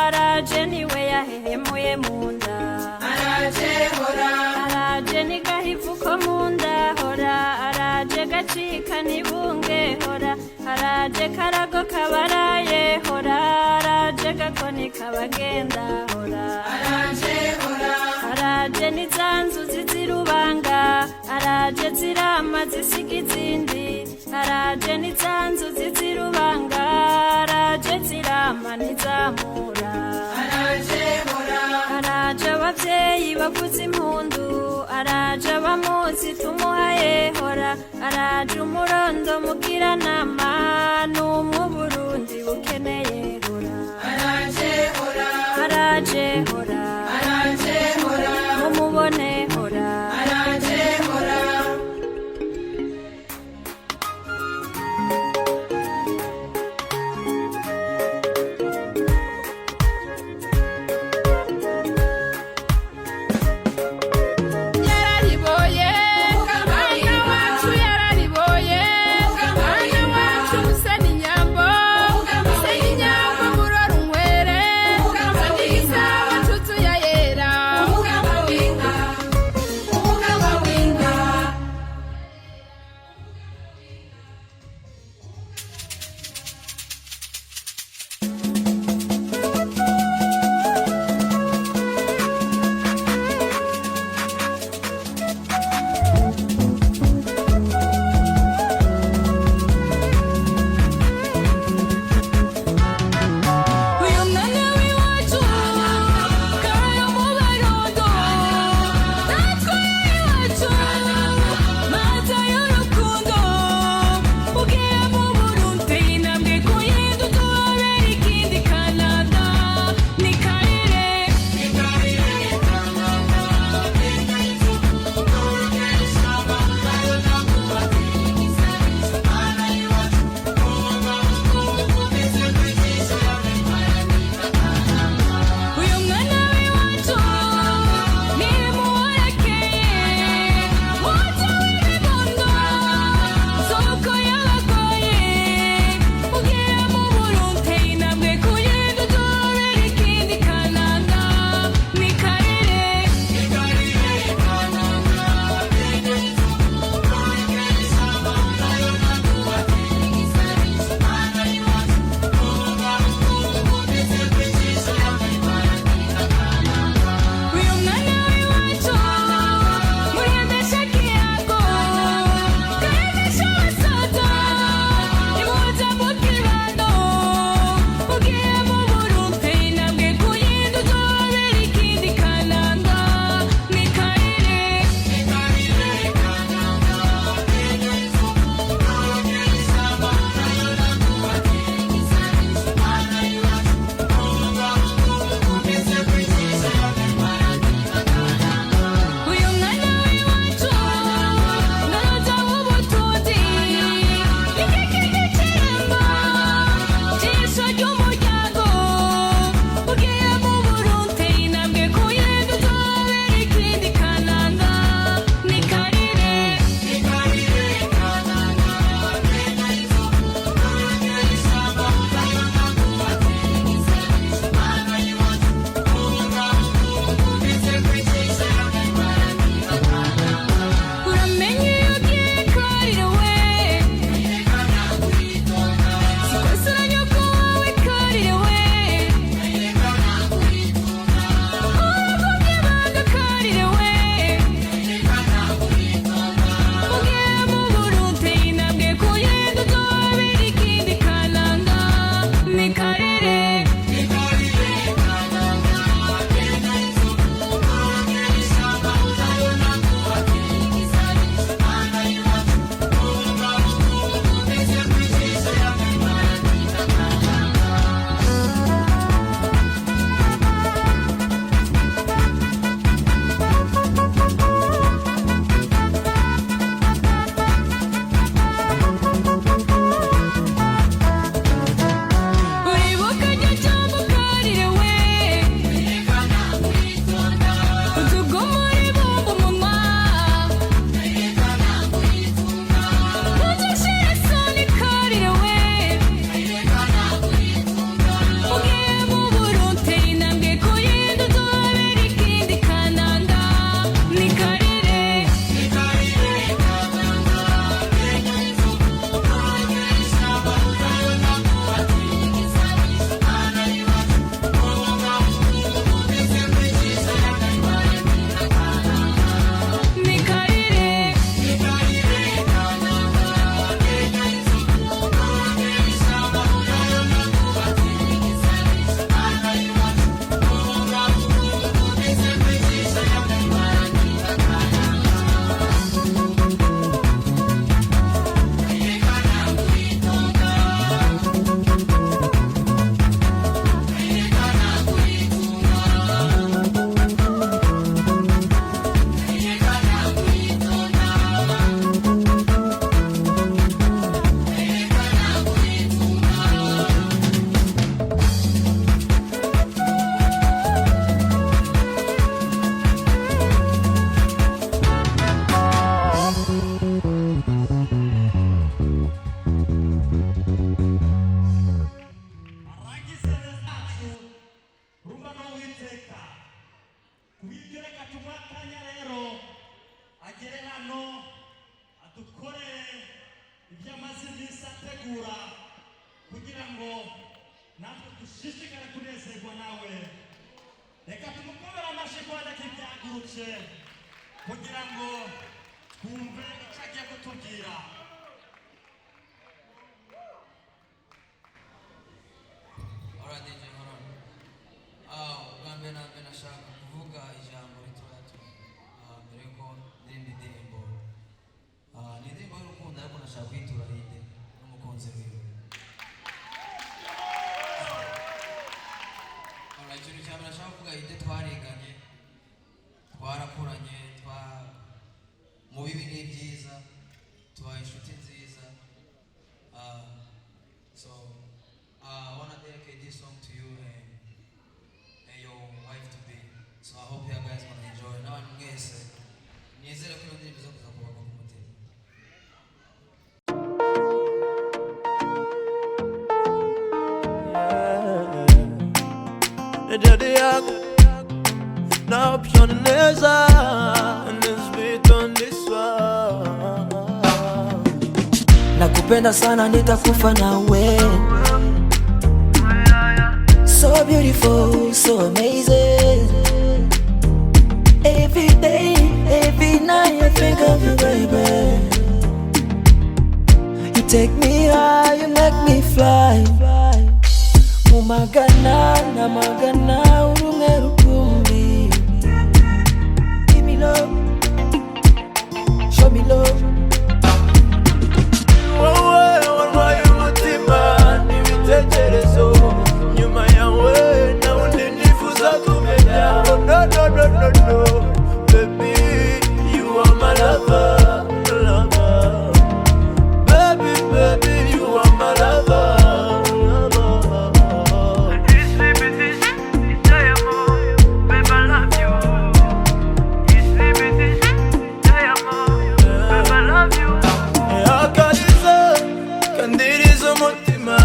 araje niwe yahehemuye munda. Araje hora, araje ni gahivuko munda hora, araje gacika nibunge hora, araje karago kabaraye hora, araje gakoni kabagenda hora. Araje hora, araje nizanzu zizirubanga, araje zirama zisiga izindi, araje nizanzu zizirubanga, araje zirama nizamura. Araje hora, araje abavyeyi bavuza impundu, araje abamuzi tumuhaye hora, araje umurondo mugira nama, n'umwe Burundi bukeneye hora. Araje hora, araje hora, araje hora, mumubone hora. Araje hora. Yarariboye, umwana wacu yarariboye, umwana wacu Museni dushishikare kunezerwa nawe. Reka tumukomere amashyi kwanza k'ibyagurutse kugira ngo twumve icyo agiye kutubwira. Alright, DJ, hold on. Bwa mbere na mbere nashaka kuvuga ijambo ritoya tu mbere ko ndirimba indirimbo ni indirimbo y'urukundo ariko nashaka kuyitura Hide n'umukunzi wiwe. Alright, ikintu cya mbere nashaka kuvuga Hide twariganye twarakuranye mu bibi n'ibyiza tubaye inshuti nziza. So I want to dedicate this song to you and your wife to be. So I hope you guys gonna enjoy. Now I'm guessing. Nizere ko ndirimbo zo kuza kubaka ku mutima. Now pioneza and this beat on this one. Nakupenda sana nitakufa nawe. So beautiful, so amazing. Every day, every night I think of you, baby. You take me high, you make me fly. Umagana, namagana, urunge rukumbi. Give me love, show me love. No, baby, you are my lover, lover. Baby, baby, you are my lover, lover. This baby, I love you. This baby, I love you. Akaliza, kandiriza mutima.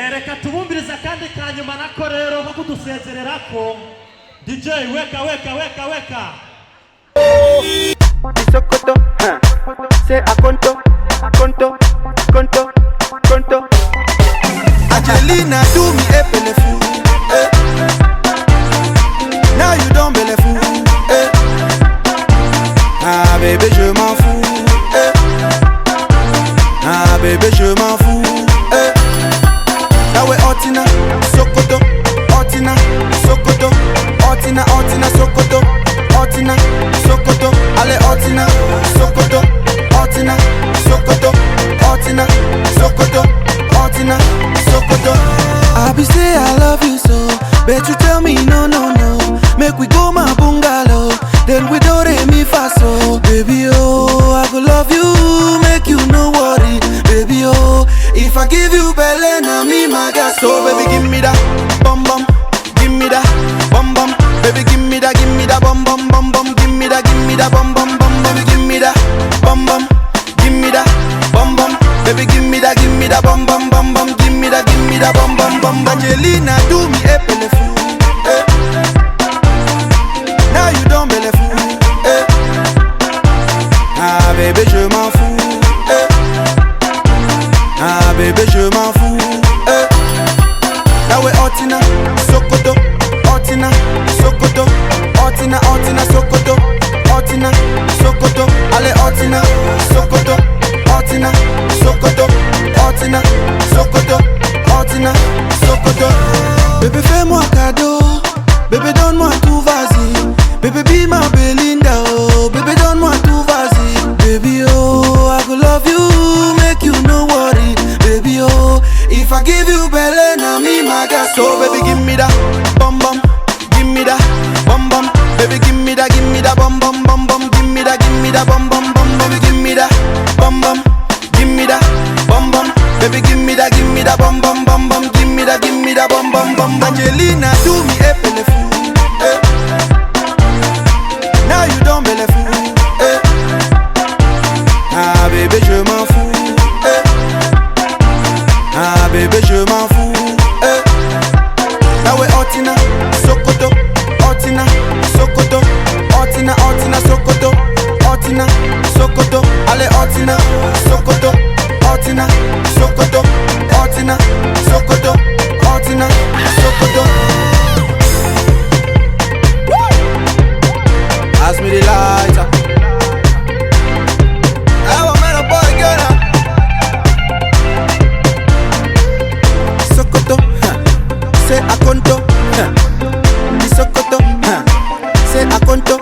reka tubumbiriza kandi kanyuma nako rero nko kudusezererako. DJ weka. Sokoto, say a conto. Angelina do me a pelefu, now you don't belefu, ah bébé je m'en fous, ah bébé je m'en fous, now we Otina, Sokoto, Otina, Sokoto, Otina, Sokoto, Otina, Sokoto, allez Otina, Sokoto, Otina, Sokoto, Otina, Sokoto, Otina, Sokoto. I be say I love you so, bet you tell me no. Make we go my bungalow, then we do re mi fa so. Baby oh, I go love you, make you no worry. Baby oh, if I give you belly, na me my gas. So baby give me that bum bum, give me that bum bum. Baby give me that bum bum bum bum. Give me that bum bum bum. Baby give me that bum bum, give me that bum bum. Baby give me that bum bum bum bum. Give me that bum bum bum. Angelina do me a pelefu, now you don't belefu, ah bébé je m'en fous, ah bébé je m'en fous, now we Otina, Sokoto, Otina, Sokoto, Otina, Sokoto, Otina, Sokoto, allez Otina, Sokoto, Otina, Sokoto, Otina, Sokoto, Otina, Sokoto. Bébé fais-moi cadeau, bébé donne-moi tout, vas-y. Bébé be my Belinda, oh. Bébé donne-moi tout, vas-y. Baby oh, I go love you, make you no worry. Baby oh, if I give you belly, na me my gas. So baby give me that bum bum, give me that bum bum. Baby give me that bum bum bum bum. Give me that bum bum bum. Baby give me that bum bum, give me that bum bum. Baby give me that bum bum bum bum. Give me that bum bum bum. Angelina do me a pelefu, now you don't belefu, ah bébé je m'en fous, ah bébé je m'en fous, now we Otina, Sokoto, Otina, Sokoto, Otina, Sokoto, Otina, Sokoto, allez Otina, Sokoto, Otina, Sokoto, Otina, Sokoto, Otina, Sokoto. Pass me the lighter. I want man a boy girl. Sokoto, say a conto. Di Sokoto, say a conto.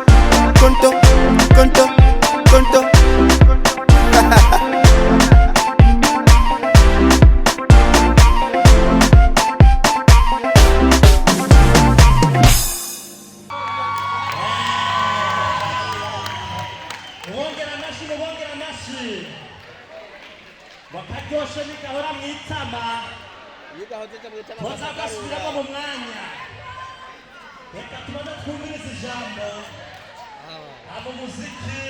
Wakaryoshe nikahora mwitama bazagasubiramo mu mwanya. Reka tubanze twumvirize ijambo abo muziki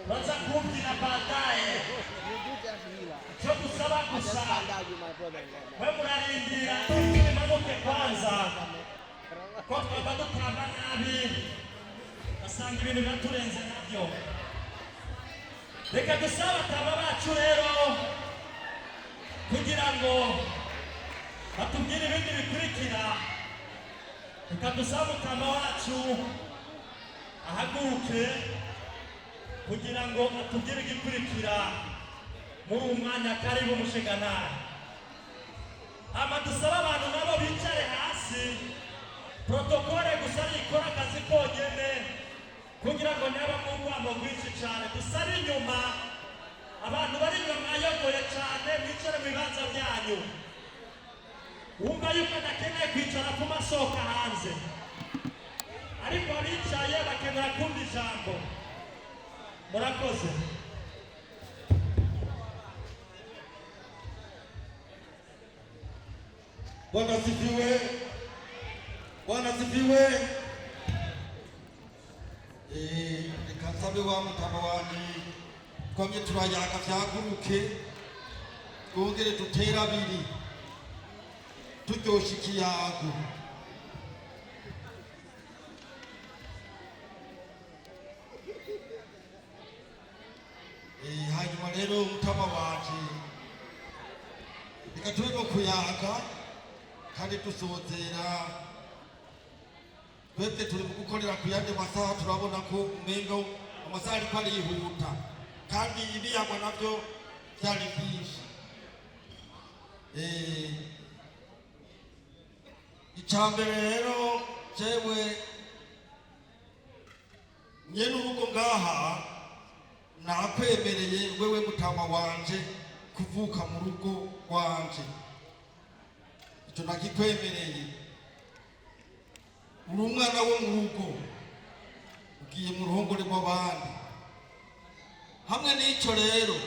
baza kubyina baadaye. Cyo gusaba gusa we murarindira imanuke kwanza ko twaba dutamba nabi basanga ibintu biraturenze nabyo. Reka dusaba ataba bacu rero kugira ngo batubwire ibindi bikurikira. Reka dusaba utama wacu ahaguruke kugira ngo atubwire igikurikira muri uwo mwanya. Karibu mushigana. Ama dusaba abantu nabo bicare hasi, protokole gusa ikora akazi konyene kugira ngo niba mu rwamo rwinshi cyane. Dusaba inyuma abantu bari inyuma mwayogoye cyane mwicare mu bibanza byanyu. Wumva yuko adakeneye kwicara ku masoko hanze, ariko abicaye bakenera kumva ijambo. Murakoze. Bwana sifiwe. Bwana sifiwe. Nikasabe wa mutama wani komye turayaga vyaguruke twongere dutera abiri turyosha ikiyago. Hanyuma rero mutama wanje reka tube no kuyaga kandi dusozera twebwe turi mu gukorera ku yandi masaha turabona ko umengo amasaha ariko arihuta kandi ibiyagwa navyo vyari vyinshi. Icambere rero jewe nyene urugo ngaha nakwemereye wewe mutama wanje kuvuka mu rugo rwanje, icyo nakikwemereye. Uri umwana wo mu rugo ugiye mu ruhongore rw'abandi. Hamwe n'icyo rero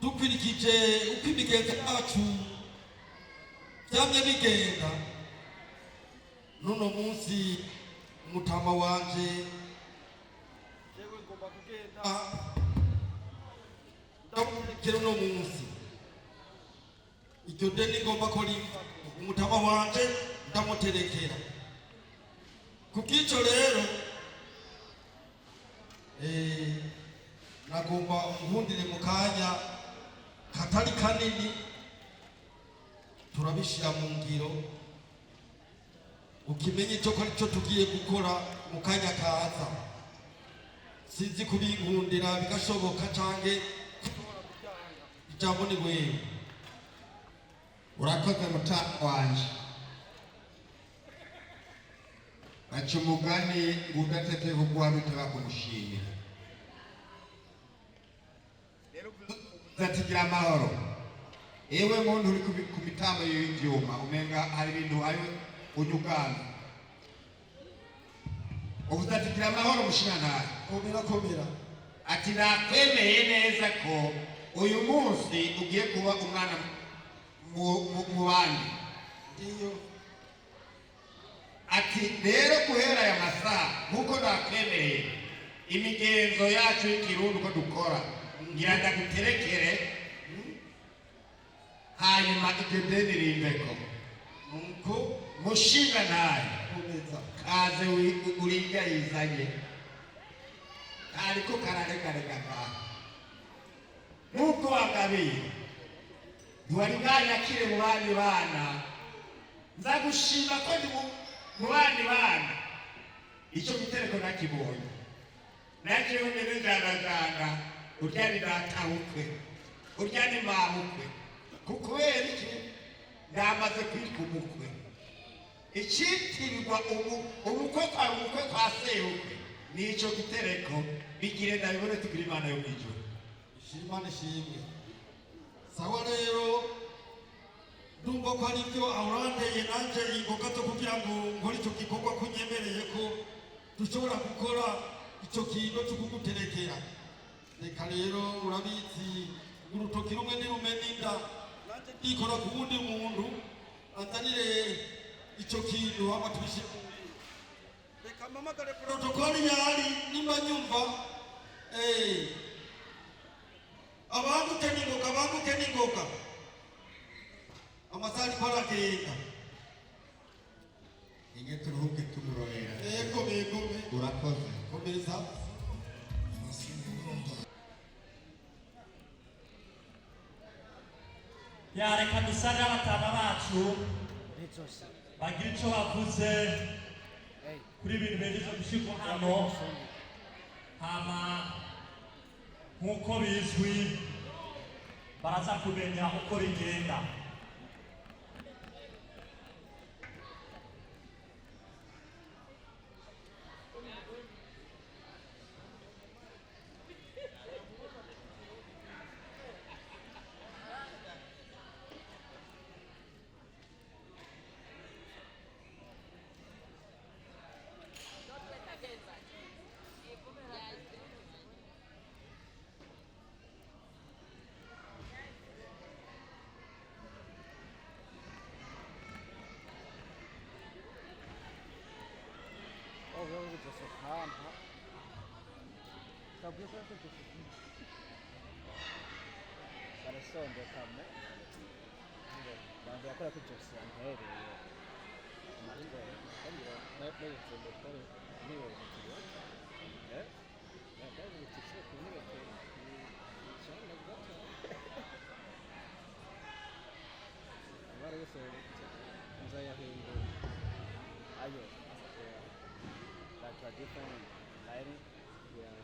dukurikije uko imigenzo yacu byamye bigenda, n'uno munsi umutama wanje jewe ngomba kugenda ndamurekera uno munsi. Iryo deni ngomba ko rimva umutama wanje ndamuterekera. Kubw'icyo rero nagomba umuhundire mu kanya katari kanini turabishira mu ngiro, ukimenye icyo ko aricyo tugiye gukora mu kanya kaza. Sinzi kubinkundira bigashoboka canke ijambo ni wewe. Urakoze mutama wanje. Baca umugani ngo udatete kugwa bitaba kumushimira. Zatigira amahoro. Ewe muntu uri ku mitambo y'ivyuma umenga hari ibintu ari unyugana. Uzatigira amahoro mushingana. Komera. Ati nakwemeye neza ko uyu munsi ugiye kuba umwana mu bandi. Iyo ati rero guhera aya masaha nkuko nakwemereye imigenzo yacu y'ikirundi uko dukora ngira ndaguterekere, hanyuma iryo deni rimbeko nuko mushinga naye kaze urirya yizanye kariko kararegarega nuko wagabiye ntiwari bwanyakire mu bandi bana, nzagushima ko ndi mu bandi bana. Icyo gitereko nakibonye najewe mbere njagajanga urya ni datawukwe urya ni mabukwe kubera iki ndamaze kwitwa umukwe. Icitirirwa ubukwe kwa sebukwe nico gitereko bigire ndabibone tugira Imana yo mwijuru. Imana ishimwe. Sawa rero ndumva ko ari byo awurandeye nanje ingoga zo kugira ngo nkore icyo gikorwa kunyemereye ko dushobora gukora icyo kintu cyo kuguterekera. Reka rero urabizi urutoki rumwe nirumena inda, nanje ndikora ku wundi muntu anzanire icyo kintu hama tubishe. Reka mpamagare protokoli yari nimba nyumva abanguke n'ingoga amasari paragenda inge turuhuke tumurorera. Ego urakoze komereza. Yareka dusare abatama bacu bagira icyo bavuze kuri ibintu bejeje gushirwa hano, hama nk'uko bizwi baraza kumenya uko bigenda. Para sonda também. kubera ko Jose antereye amariko kandi nayetse ndotore niwe mutiyo kandi utise ku niwe cyane gato agora isso nzayahingo ayo like a different lighting yeah.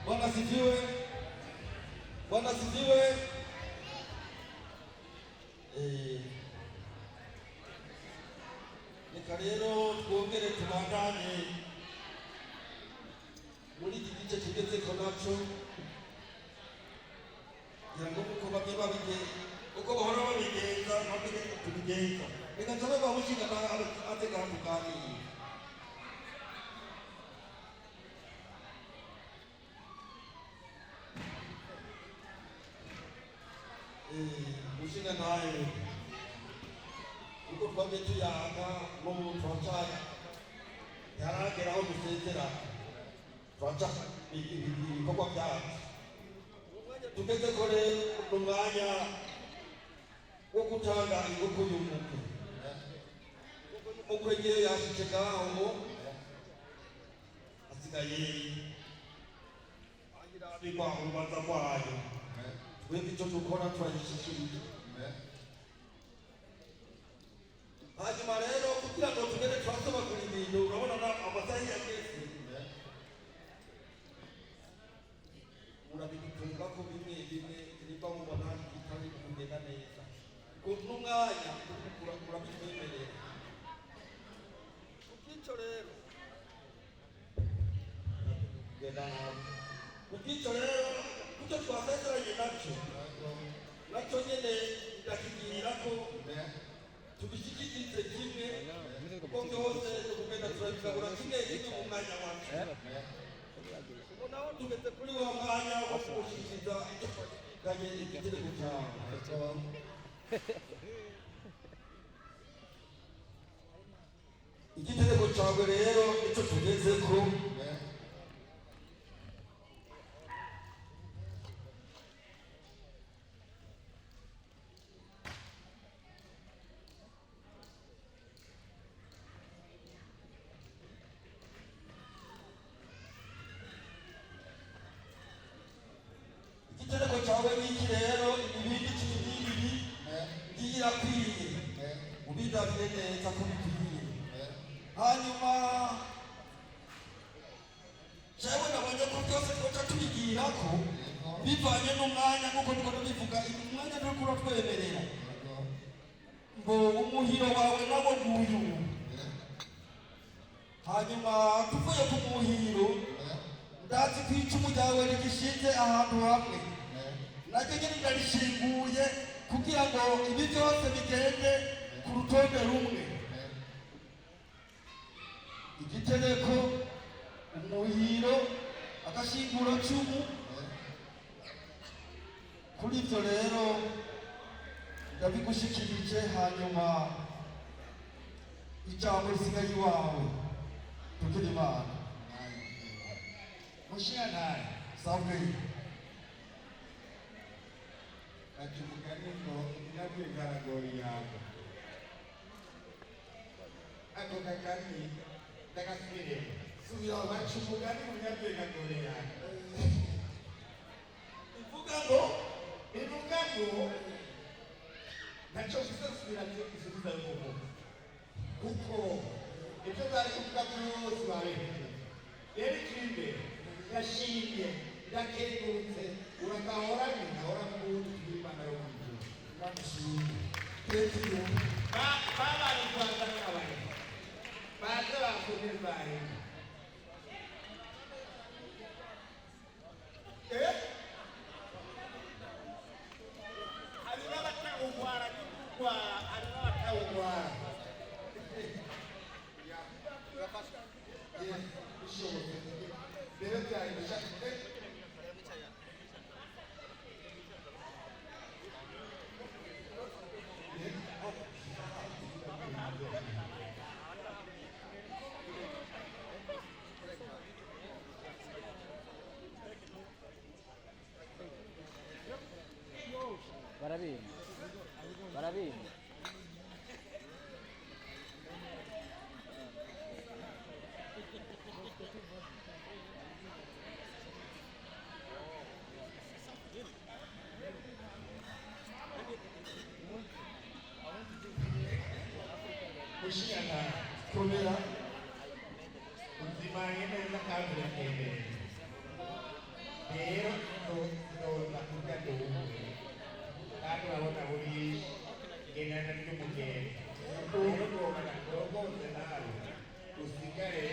Bwana sifiwe. Bwana sifiwe. Reka rero twongere tubandanye muri iki gice tugezeko naco kugira ngo uko bamwe babigenza uko bahora babigenza nabwo tubigenza. Reka nsabe bamushinga atega tuganire. Mushinga naye uko twabye tuyaga no twacaya yaragera aho dusezera twaca ibikorwa byacu tugeze kore umwanya wo gutanga inkoko y'umukwe umukwe ngiye yashitse ngaho asigaye agira abigwa urubanza rwayo twebwe icyo dukora turayishikirije hanyuma rero kugira ngo tugende twasobagura ibintu urabona amasaha yageze murabidutunga ko bimwe bimwe niba mubona bitari kugenda neza n'umwanya urabitwemerera kubw'icyo rero kubw'icyo rero kucyo twasezeranye nacyo nyene ndakigirira ko tubishyikikize kimwe kuko byose tukugenda turabigabura kimwe kimwe mu mwanya wacu ubu naho tugeze kuri wa mwanya wo kuwushyikiriza icyo twashyikirizanye igitereko cyawe igitereko cyawe rero nicyo tugezeko igitereko cyawe n'iki rero ibindi cy'ibindi ngiyirakwiye ubidabire neza ko bikwiye hanyuma jewe nabonye ko byose twoca tubigirako bivanye n'umwanya nk'uko niko tubivuga umwanya nturiko uratwemerera ngo umuhiro wawe nawo nguyu hanyuma tuvuye ku muhiro ndazi ko icumu ryawe rigishinze ahantu hamwe naryo nyine ndarishinguye kugira ngo ibi byose bigende ku rutonde rumwe igitereko umuhiro agashinguro cumu kuri ibyo rero ndabigushikirije hanyuma ijambo risigaye iwawe tugira imana Mushiyanaye sabwe achumugani ngo inabye garagori yako ako kakani takasire subira bachumugani munyabye garagori yako ivuga ngo nacho kisasubira cyo kisubiza yuko kuko ibyo bari kuvuga byose bareheje rero ikindi yashimye yakengurutse urakahora nyahora mbundi twimana yo kujuru namushimye petero baba rwanda kabaye baza bakomeza bahe ari n'abatawugwara n'ugwa ari n'abatawugwara ya urafasha bishobotse rero byari bishaka Kushiyana komera uzimanye neza kandi urakemera rero ndoza kurya nduhuye kandi urabona buri genana ry'umugeni rero ngomana rwose nawe usigare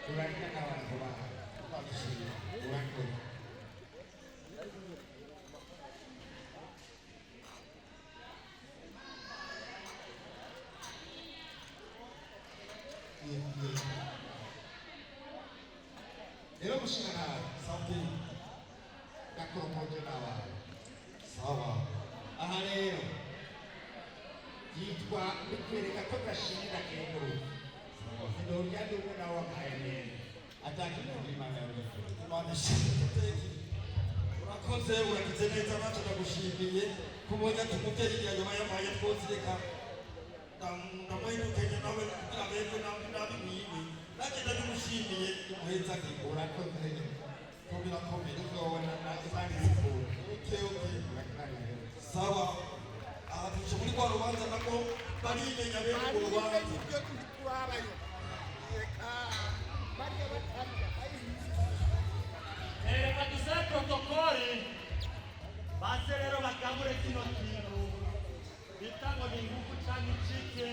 urarya n'abantu bawe bagushima urakoze rero gushira nawe sauti yakoromoje nawe sawa aha rero yitwa bikwereka ko gashirira kenguru ndorya ndumwe nawe wakaye neza ataki n'imana yawe imana ishimwe urakoze urakize neza nacu ndagushimiye kubonye tumutera igihe nyuma y'amaye twose reka ndamuhindukanye nawe kugira beko nabimwiwe nanjye ndabimushimiye umuheza ati urakoze komera uzobona imana izikura sawa aha tuje muri rwa rubanza nako barimenya bene urwo rubanza reka dusebe protokoli baze rero bagabure kino kintu bita ngo ni ingufu cyangwa icike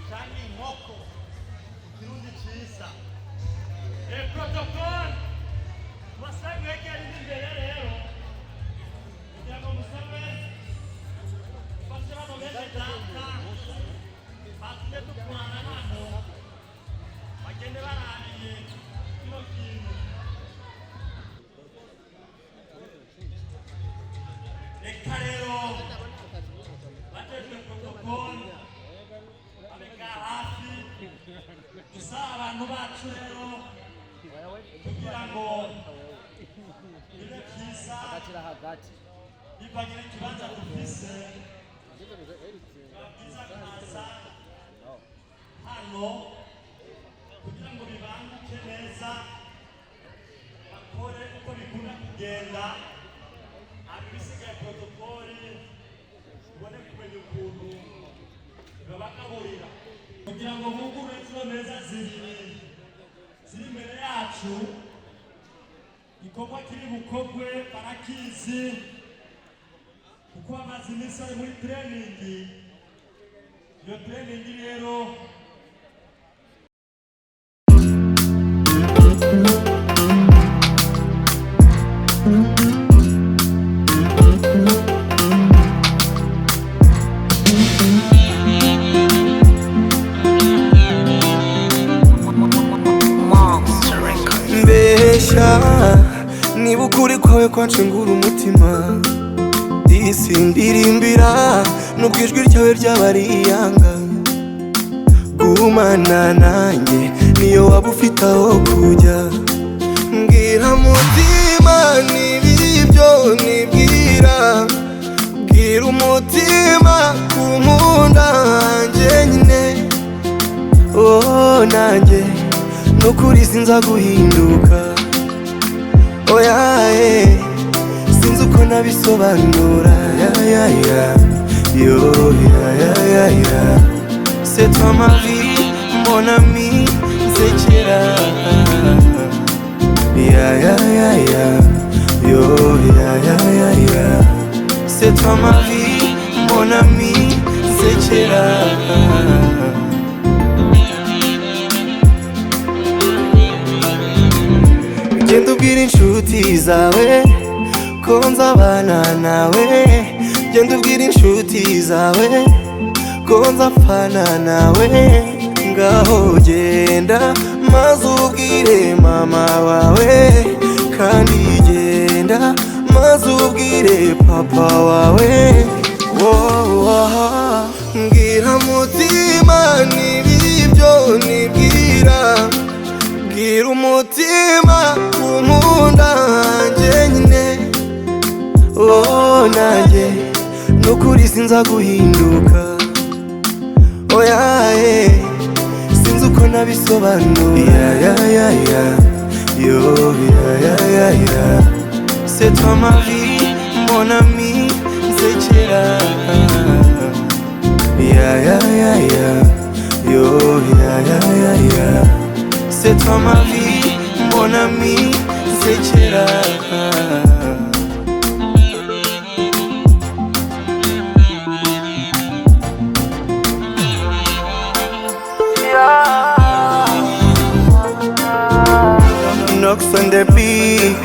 cyangwa inkoko ikirundi cyiza protokoli basabe mwegera imbere rero kugira ngo musabe base bano bene data batuye dukurana hano bagende barariye kino kintu reka rero batejwe protokoli abega hafi dusaba abantu bacu rero kugira ngo bibe byiza bivanye n'ikibanza dufise byiza kuza hano kugira ngo bibanguke neza bakore uko bikunda kugenda abisigaye protokoli ubone kumenya ukuntu babagaburira kugira ngo bugure zino meza zibiri ziri imbere yacu igikorwa kiri bukorwe barakizi kuko amaze iminsi ari muri training iyo training rero niba ukuri kwawe kwanshengura umutima disi ndirimbira nubwo ijwi ryawe ryaba riyanga gumana nanjye niyo waba ufite aho kujya mbwira mutima n'ibibyo nibwira bwira umutima kunkunda hanjye nyine oh nanjye nukuri sinza guhinduka oya sinzi uko nabisobanura c'est toi ma vie mon ami nsekera c'est toi ma vie mon ami nsekera genda ubwira inshuti zawe ko nzabana nawe genda ubwira inshuti zawe ko nzapfana nawe ngaho genda maze ubwire mama wawe kandi genda maze ubwire papa wawe mbwira mutima n'ibibyo nibwira bwira umutima kunkunda hanjye nyine oh nanjye sinza guhinduka oya sinzi uko nabisobanura yo c'est toi ma vie mon ami nsekera yo c'est toi ma vie mon ami nsekera Knocks on the beat.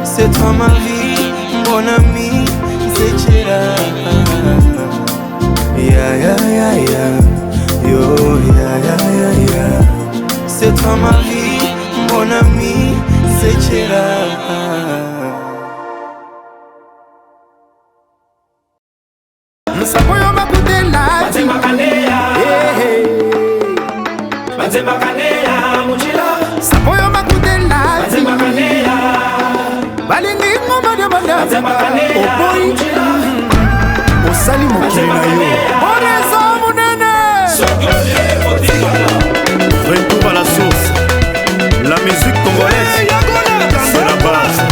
C'est toi ma vie, mon ami, c'est Chira. C'est toi ma vie, mon ami, c'est Chira. Msamoyo makudela Batema kanea Batema kanea Muchila Samoyo makudela Batema kanea Balingi ngoma de banda Batema kanea Muchila Osali mokili na yo Orezo munene Sokole Motivana Retour à la source. La musique congolaise, c'est la base.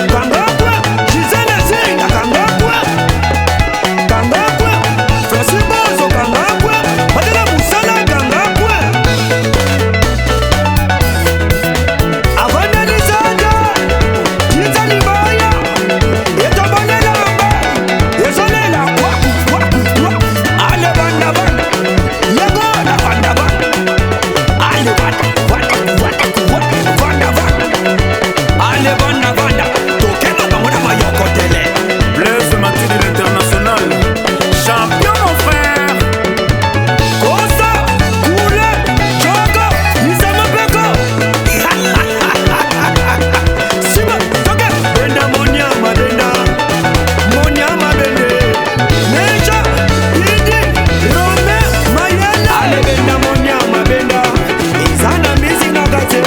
Kangakwa Gisele Zinga Kangakwa Kangakwa Francis Bozo Kangakwa Madela Musala Kangakwa Avana Nizanga Yita Libaya Yeto Banela Yezolela Ale Banda Banda Yagola Banda Banda Ale Banda Banda Ale Banda Banda Tokeno Bamona Mayoko Tele Blaise Matuidi l'international, champion mon frère. Kosa Kule Chogo Isama Beko Sima Toke Benda Monyama Benda Monyama Bende Neja Idi Rome Mayela Ale Benda Monyama Benda Izana Mizi Nagate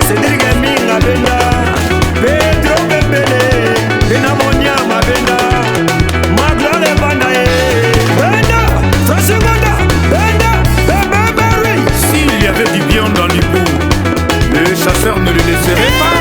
Cedric Minga Benda Pedro Bembele Benda Monyama Benda Maglore Banda Benda Transigonda Benda Bemberi S'il y avait du bien dans l'hibou, les chasseurs ne le laisseraient pas.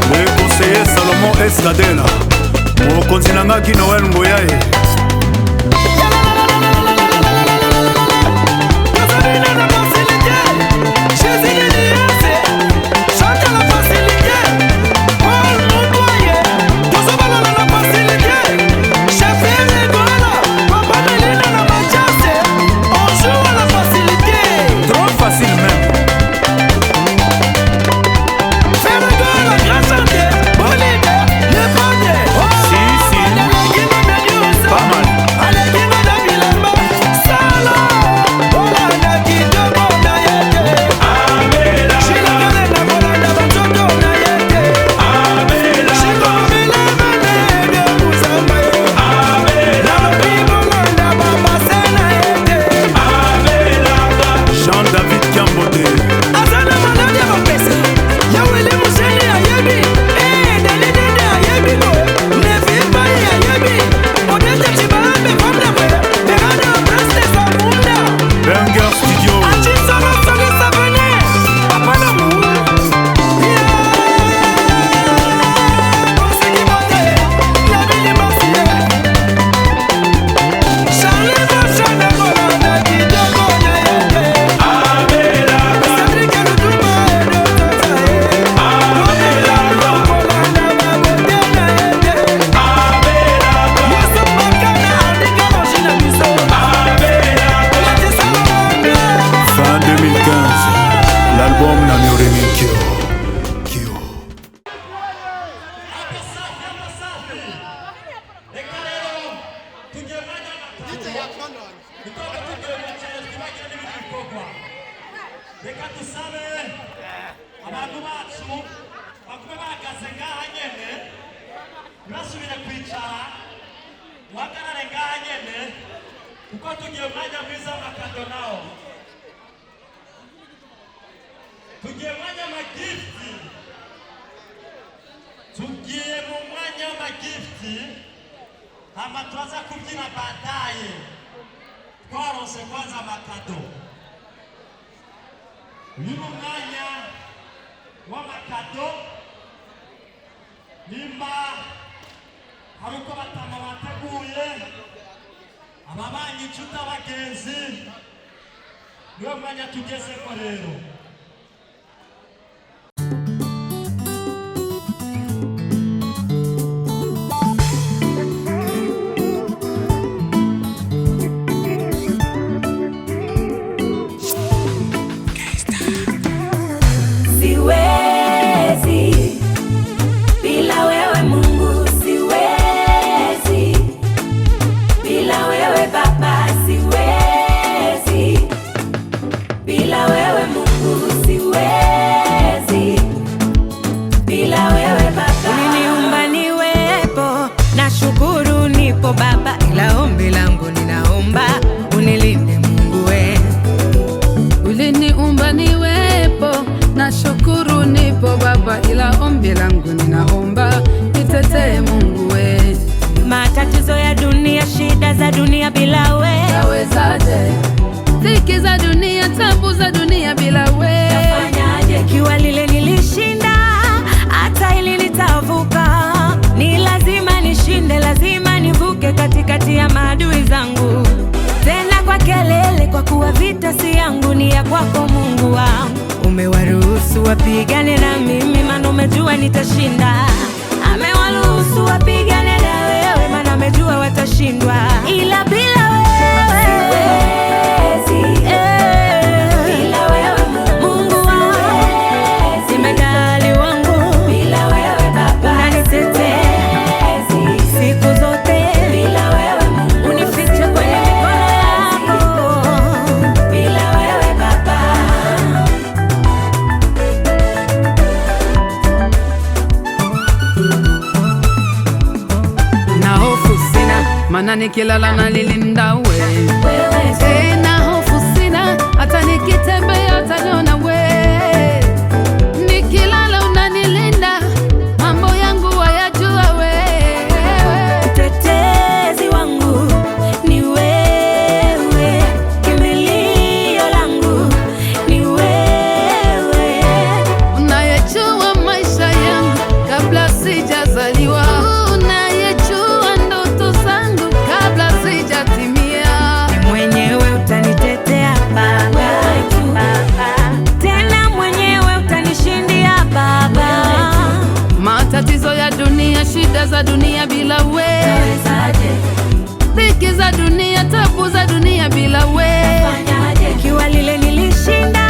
Le conseiller Salomon Estadela, mokonzi na ngaki Noël Ngoyaye. Trop facile même. Si, si. Reka tusabe abantu bacu bakume bahagaze ngaha nyene basubire kwicara muhagarare ngaha nyene kuko tugiye umwanya mwiza w'amakado nawo tugiye umwanya w'amagifti tugiye mu mwanya w'amagifti hama tuaza kubyina baadaye twaronse kwanza amakado Nimo mwanya w'amakado nimba hari uko batama bateguye ababanyi inshuti abagenzi niwo mwanya tugezeko rero Baba, ila ombi langu ninaomba unilinde Mungu we. Uliniumba niwepo, na shukuru nipo Baba, ila ombi langu ninaomba nitetee Mungu we. Matatizo ya dunia, shida za dunia bila we, nawezaje? Dhiki za dunia, tabu za dunia bila we, nafanyaje? Kiwa lile nilishinda, hata hili nitavuka. Ni lazima nishinde, lazima nivuke katikati ya maadui zangu, tena kwa kelele, kwa kuwa vita si yangu, ni ya kwako Mungu wangu. Umewaruhusu wapigane na mimi, maana umejua nitashinda. Amewaruhusu wapigane na wewe, maana amejua watashindwa. Ila bila wewe siwezi, bila wewe Mungu wangu, jemedali wangu, bila wewe Baba unanitetea siku zote, bila wewe Mungu unifiche kwenye mikono yako, bila wewe Baba. na hofu sina, maana nikilala nalilinda wewe. Tena hofu sina, hata nikitembea utaniona wewe. Nikilala unanilinda, mambo yangu wayajua wewe. Mtetezi wangu ni wewe, kimbilio langu ni wewe. Unayejua maisha yangu kabla sijazaliwa, unayejua ndoto zangu kabla sijatimia. Ni mwenyewe utanitetea Baba, tena mwenyewe utanishindia Baba. Matatizo ya dunia, shida za dunia bila wewe, dhiki za dunia, tabu za dunia bila wewe, kiwa lile nilishinda,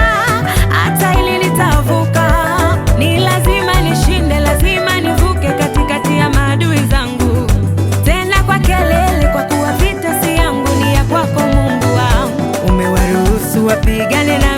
hata hili nitavuka. Ni lazima nishinde, lazima nivuke katikati ya maadui zangu, tena kwa kelele, kwa kuwa vita si yangu, ni ya kwako Mungu wangu. Umewaruhusu wapigane na